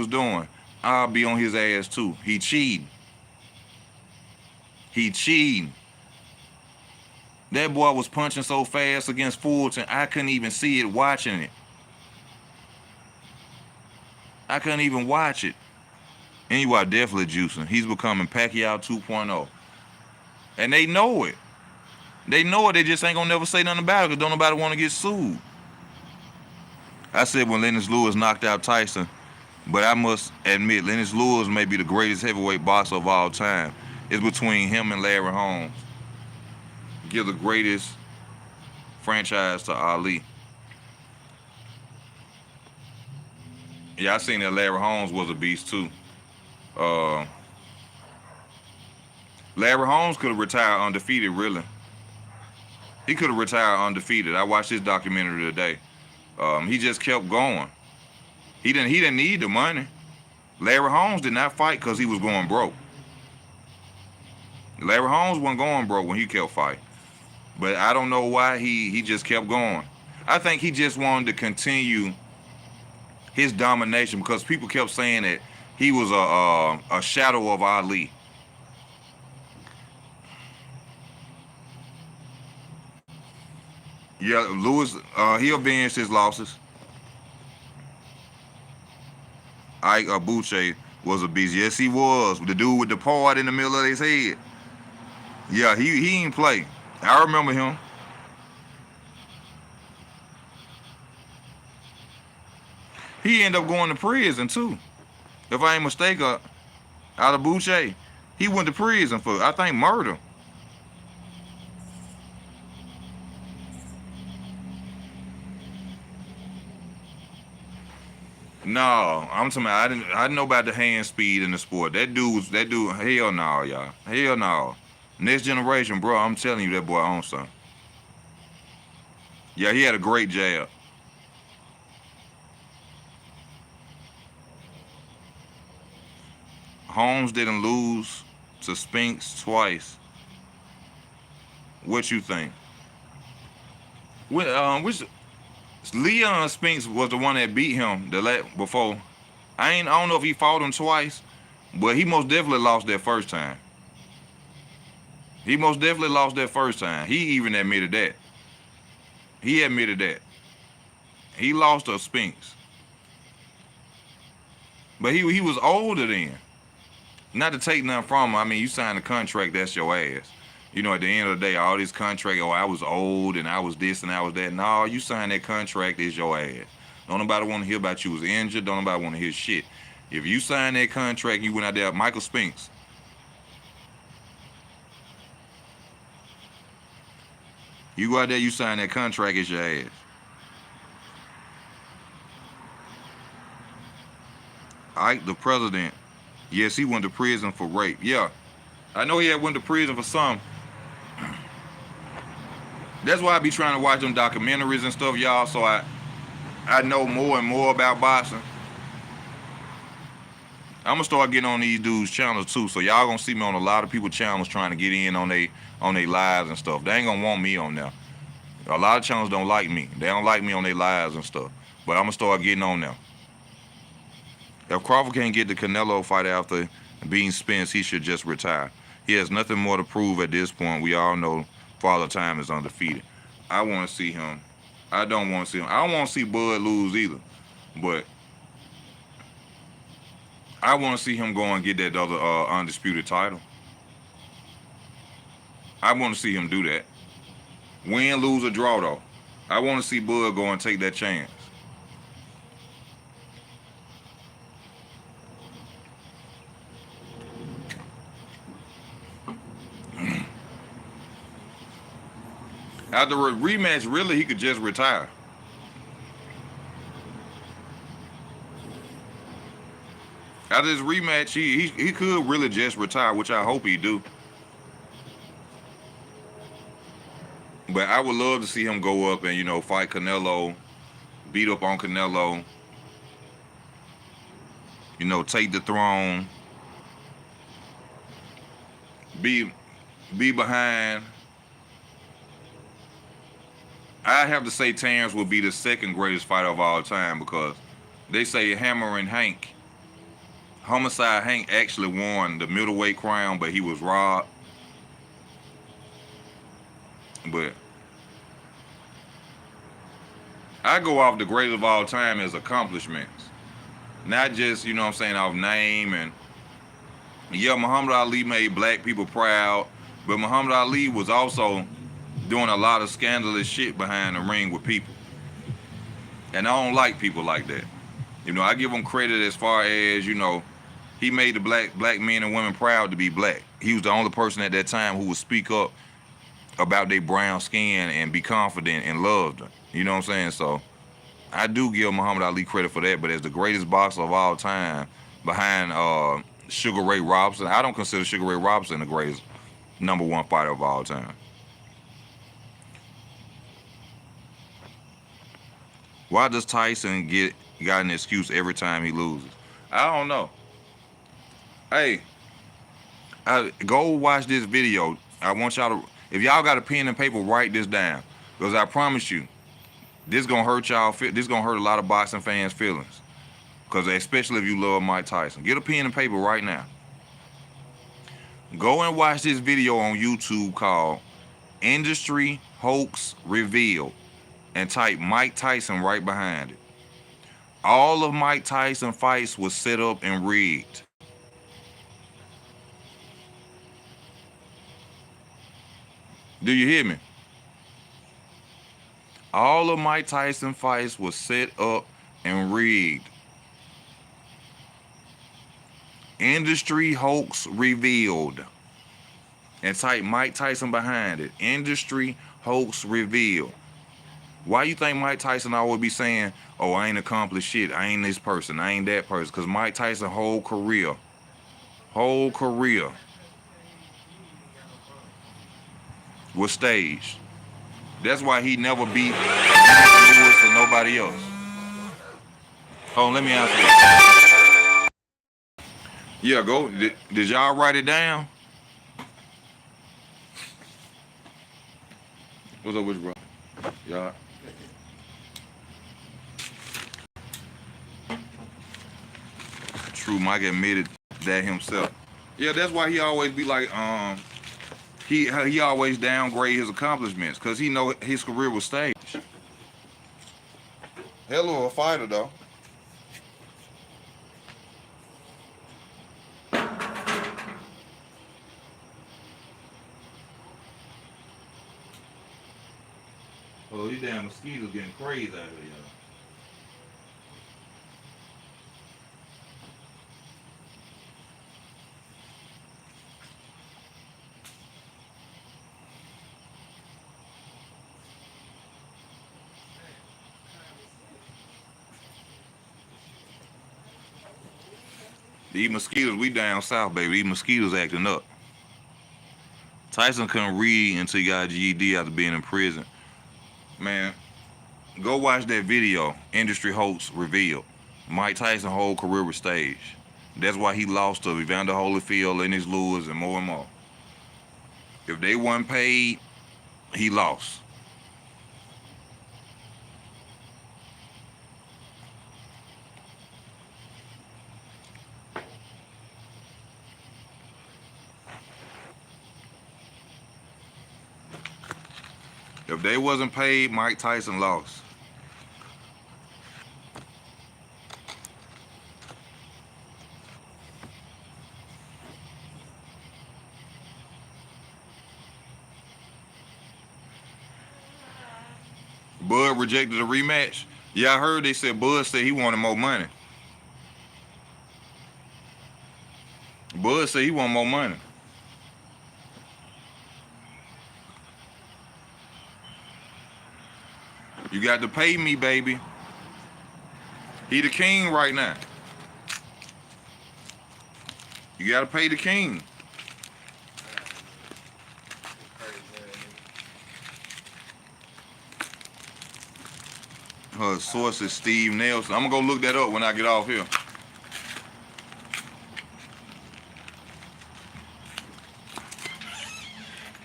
doing, I'll be on his ass too. He cheating. That boy was punching so fast against Fulton, I couldn't even see it watching it. I couldn't even watch it. NUA definitely juicing. He's becoming Pacuqiao 2.0. And they know it. They just ain't gonna never say nothing about it because don't nobody want to get sued. I said when Lennox Lewis knocked out Tyson, but I must admit, Lennox Lewis may be the greatest heavyweight boxer of all time. It's between him and Larry Holmes. Give the greatest franchise to Ali. Yeah, I seen that Larry Holmes was a beast too. Larry Holmes could have retired undefeated, really. He could have retired undefeated. I watched his documentary today. He just kept going. He didn't need the money. Larry Holmes did not fight because he was going broke. Larry Holmes wasn't going broke when he kept fighting. But I don't know why he just kept going. I think he just wanted to continue his domination because people kept saying that he was a shadow of Ali. Yeah, Lewis, he avenged his losses. Ike Abuche was a beast. Yes, he was. The dude with the part in the middle of his head. Yeah, he ain't play. I remember him. He ended up going to prison too. If I ain't mistaken, Abuche, he went to prison for, I think, murder. No, I'm talking about, I didn't know about the hand speed in the sport. That dude, hell no, y'all. Hell no. Next generation, bro, I'm telling you, that boy owns something. Yeah, he had a great jab. Holmes didn't lose to Spinks twice. What you think? Which Leon Spinks was the one that beat him before. I don't know if he fought him twice, but he most definitely lost that first time. He even admitted that. He lost to Spinks. But he was older then. Not to take nothing from him. I mean, you sign a contract, that's your ass. You know, at the end of the day, all this contract, I was old and I was this and I was that. No, you sign that contract, it's your ass. Don't nobody want to hear about you was injured. Don't nobody want to hear shit. If you sign that contract, you went out there, Michael Spinks. You go out there, you sign that contract, it's your ass. Ike, the president, yes, he went to prison for rape. Yeah, I know he had went to prison for some. That's why I be trying to watch them documentaries and stuff, y'all, so I know more and more about boxing. I'm gonna start getting on these dudes' channels too, so y'all gonna see me on a lot of people's channels trying to get in on they lives and stuff. They ain't gonna want me on there. A lot of channels don't like me. They don't like me on their lives and stuff. But I'm gonna start getting on them. If Crawford can't get the Canelo fight after beating Spence, he should just retire. He has nothing more to prove at this point. We all know Father Time is undefeated. I want to see him. I don't want to see him. I don't want to see Bud lose either. But I want to see him go and get that other undisputed title. I want to see him do that. Win, lose, or draw, though. I want to see Bud go and take that chance. After a rematch, really, he could just retire. After this rematch, he could really just retire, which I hope he do. But I would love to see him go up and fight Canelo, beat up on Canelo, take the throne, be behind. I have to say Terrence will be the second greatest fighter of all time because they say Hammer and Hank, Homicide Hank actually won the middleweight crown, but he was robbed. But I go off the greatest of all time as accomplishments, not just off name. And yeah, Muhammad Ali made black people proud, but Muhammad Ali was also doing a lot of scandalous shit behind the ring with people, and I don't like people like that. I give him credit as far as he made the black men and women proud to be black. He was the only person at that time who would speak up about their brown skin and be confident and loved them. You know what I'm saying? So I do give Muhammad Ali credit for that, but as the greatest boxer of all time, behind Sugar Ray Robinson, I don't consider Sugar Ray Robinson the greatest #1 fighter of all time. Why does Tyson got an excuse every time he loses? I don't know. Hey, go watch this video. I want y'all to, if y'all got a pen and paper, write this down, because I promise you, this gonna hurt y'all. This gonna hurt a lot of boxing fans' feelings, because especially if you love Mike Tyson. Get a pen and paper right now. Go and watch this video on YouTube called "Industry Hoax Revealed," and type Mike Tyson right behind it. All of Mike Tyson fights was set up and rigged. Do you hear me? All of Mike Tyson fights was set up and rigged. Industry Hoax Revealed. And type Mike Tyson behind it. Industry Hoax Revealed. Why you think Mike Tyson always be saying, oh, I ain't accomplished shit, I ain't this person, I ain't that person? Because Mike Tyson's whole career was staged. That's why he never beat Lewis or nobody else. Oh, let me answer this. Yeah, go. Did y'all write it down? What's up with you, bro? Y'all. True, Mike admitted that himself. Yeah, that's why he always be like, he always downgrade his accomplishments, because he know his career was staged. Hell of a fighter, though. Oh, these damn mosquitoes getting crazy out here, y'all. These mosquitoes, we down south, baby. These mosquitoes acting up. Tyson couldn't read until he got a GED after being in prison. Man, go watch that video, Industry Hoax Revealed. Mike Tyson's whole career was staged. That's why he lost to Evander Holyfield, Lennox Lewis, and more. If they weren't paid, he lost. If they wasn't paid, Mike Tyson lost. Bud rejected a rematch. Yeah, I heard they said Bud said he wanted more money. Bud said he wanted more money. You got to pay me, baby. He the king right now. You got to pay the king. Her source is Steve Nelson. I'm gonna go look that up when I get off here.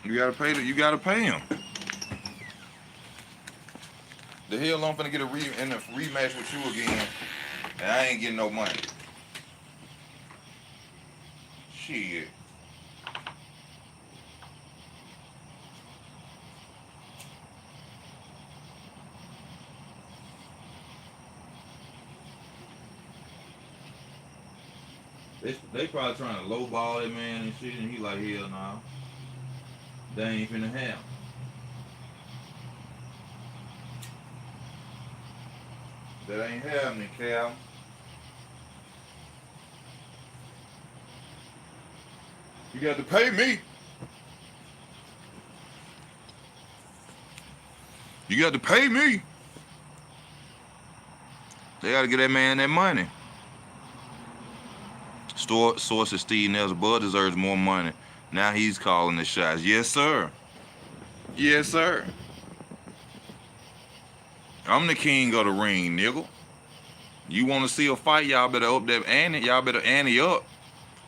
You gotta pay him. The hell I'm finna get a rematch with you again, and I ain't getting no money. Shit. They probably trying to lowball that man and shit, and he like, hell no. They ain't finna have. That ain't happening, Cal. You got to pay me. You got to pay me. They got to get that man that money. Source is Steve Nelson. Bud deserves more money. Now he's calling the shots. Yes, sir. Yes, sir. I'm the king of the ring, nigga. You want to see a fight? Y'all better up that ante. Y'all better ante up.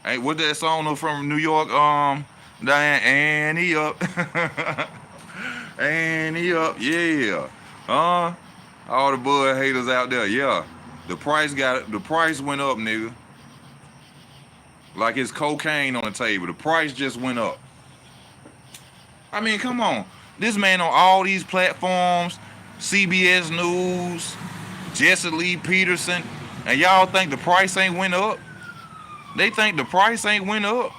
Hey, what that song from New York? Diane, ante up. Ante up. Yeah. All the Bud haters out there. Yeah. The price went up, nigga. Like it's cocaine on the table. The price just went up. I mean, come on. This man on all these platforms, CBS News, Jesse Lee Peterson, and y'all think the price ain't went up? They think the price ain't went up.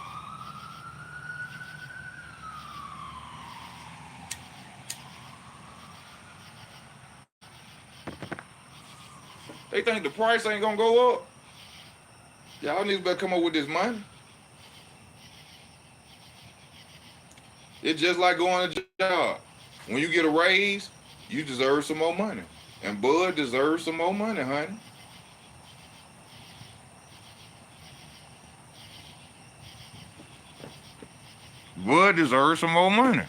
They think the price ain't gonna go up. Y'all niggas better come up with this money. It's just like going to job. When you get a raise, you deserve some more money. And Bud deserves some more money, honey. Bud deserves some more money.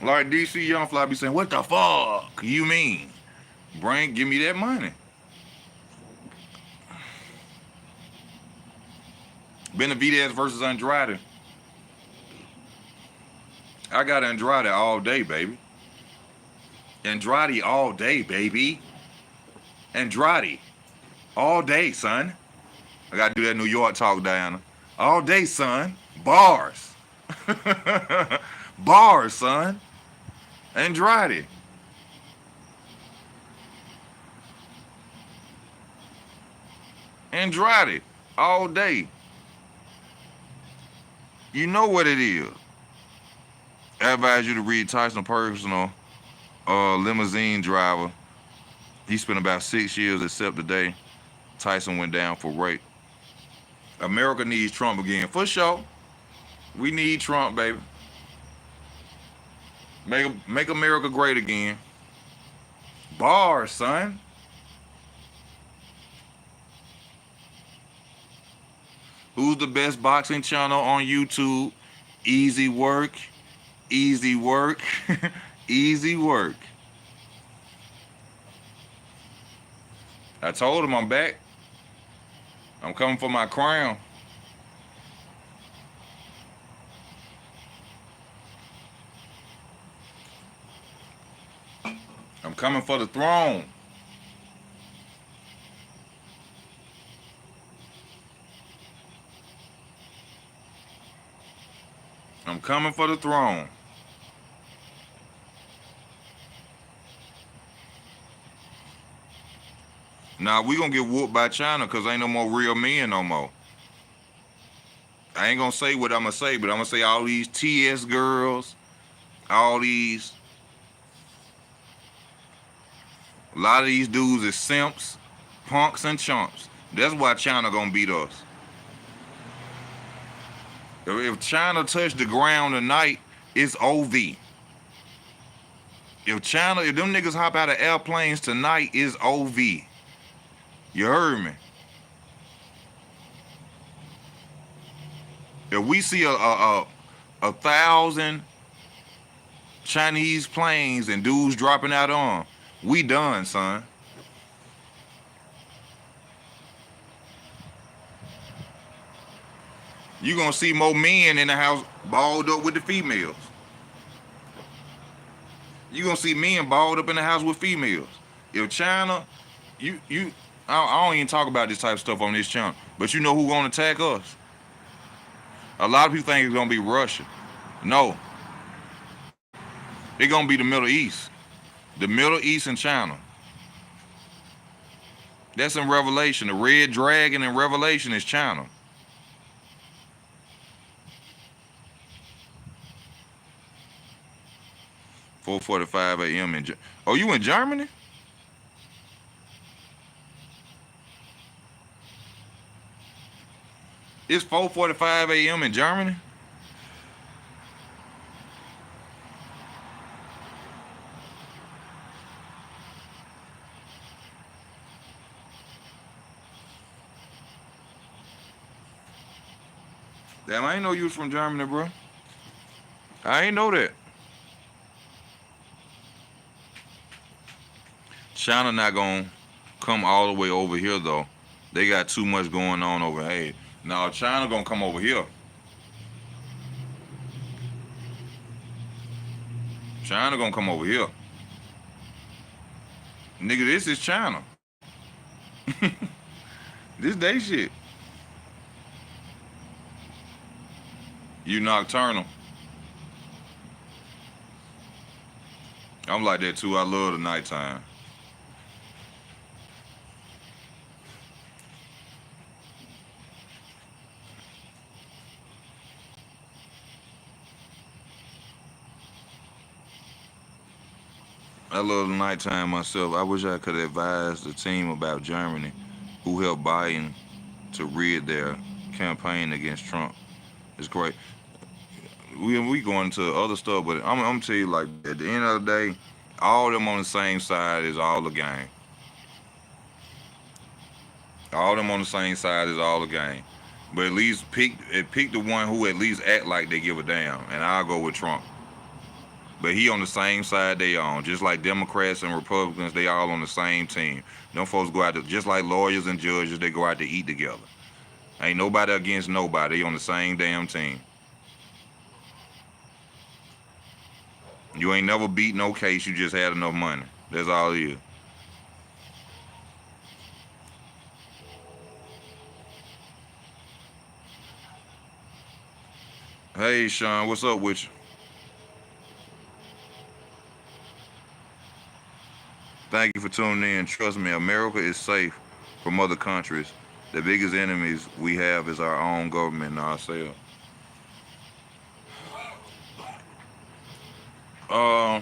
Like DC Young Fly be saying, what the fuck you mean? Give me that money. Benavidez versus Andrade. I got Andrade all day, baby. Andrade all day, baby. Andrade all day, son. I gotta do that New York talk, Diana. All day, son. Bars. Bars, son. Andrade. Andrade all day. You know what it is. I advise you to read Tyson Personal, limousine driver. He spent about 6 years except the day Tyson went down for rape. America needs Trump again. For sure. We need Trump, baby. Make America great again. Bars, son. Who's the best boxing channel on YouTube? Easy Work. Easy Work. Easy Work. I told him I'm back. I'm coming for my crown. I'm coming for the throne. I'm coming for the throne. Now we gonna get whooped by China because ain't no more real men no more. I ain't gonna say what I'm gonna say, but I'm gonna say all these TS girls, all these, a lot of these dudes is simps, punks, and chumps. That's why China gonna beat us. If China touched the ground tonight, it's OV. If them niggas hop out of airplanes tonight, it's OV. You heard me? If we see a 1,000 Chinese planes and dudes dropping out on, we done, son. You gonna see more men in the house balled up with the females. You gonna see men balled up in the house with females. If China, I don't even talk about this type of stuff on this channel, but you know who gonna attack us? A lot of people think it's gonna be Russia. No, it's gonna be the Middle East. The Middle East and China. That's in Revelation. The red dragon in Revelation is China. "4:45 a.m. in Oh, you in Germany? It's 4:45 a.m. in Germany? Damn, I ain't know you was from Germany, bro. I ain't know that. China not gonna come all the way over here though. They got too much going on over here. Now China gonna come over here. China gonna come over here. Nigga, this is China. This they shit. You nocturnal. I'm like that too. I love the nighttime. I love the nighttime myself. I wish I could advise the team about Germany, who helped Biden to rid their campaign against Trump. It's great. We going into other stuff, but I'm gonna tell you, like, at the end of the day, all of them on the same side is all the game. All of them on the same side is all the game. But at least pick the one who at least act like they give a damn, and I'll go with Trump. But he on the same side they on. Just like Democrats and Republicans, they all on the same team. Them folks go out to, just like lawyers and judges, they go out to eat together. Ain't nobody against nobody. They on the same damn team. You ain't never beat no case. You just had enough money. That's all it is. Hey, Sean, what's up with you? Thank you for tuning in. Trust me, America is safe from other countries. The biggest enemies we have is our own government and ourselves. Uh,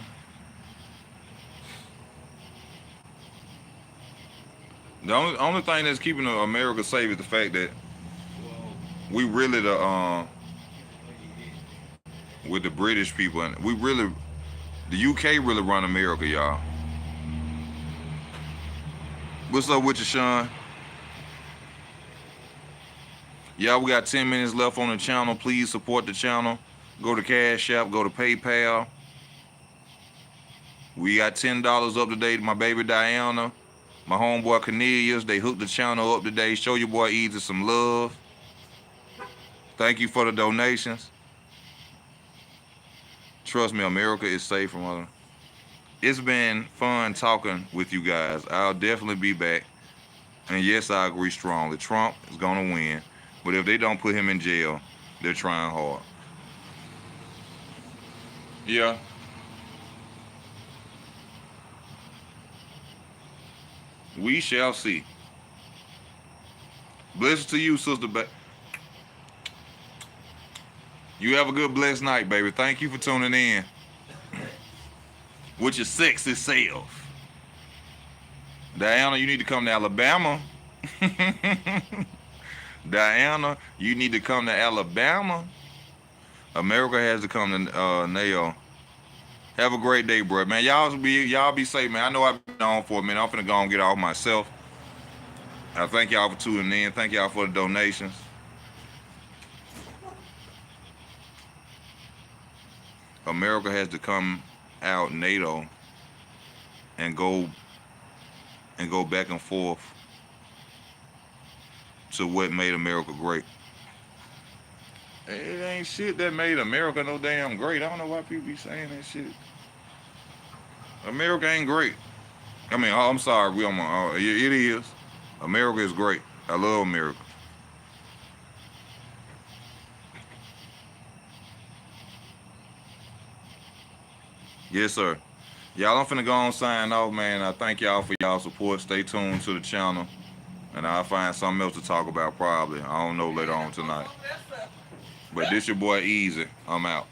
the only thing that's keeping America safe is the fact that we really with the British people, and the UK really run America, y'all. What's up with you, Sean? Y'all, we got 10 minutes left on the channel. Please support the channel. Go to Cash App, go to PayPal. We got $10 up today to my baby Diana, my homeboy Cornelius. They hooked the channel up today. Show your boy Easy some love. Thank you for the donations. Trust me, America is safe from other. It's been fun talking with you guys. I'll definitely be back. And yes, I agree strongly. Trump is going to win. But if they don't put him in jail, they're trying hard. Yeah. We shall see. Blessings to you, Sister You have a good, blessed night, baby. Thank you for tuning in with your sexy self. Diana, you need to come to Alabama. Diana, you need to come to Alabama. America has to come to NATO. Have a great day, bro. Man, y'all be safe, man. I know I've been on for a minute. I'm finna go and get off myself. I thank y'all for tuning in. Thank y'all for the donations. America has to come out NATO and go back and forth to what made America great. It ain't shit that made America no damn great. I don't know why people be saying that shit. America ain't great. I mean, I'm sorry. It is. America is great. I love America. Yes, sir. Y'all, I'm finna go on sign off, man. I thank y'all for y'all support. Stay tuned to the channel, and I'll find something else to talk about probably. I don't know later on tonight. But this your boy Easy. I'm out.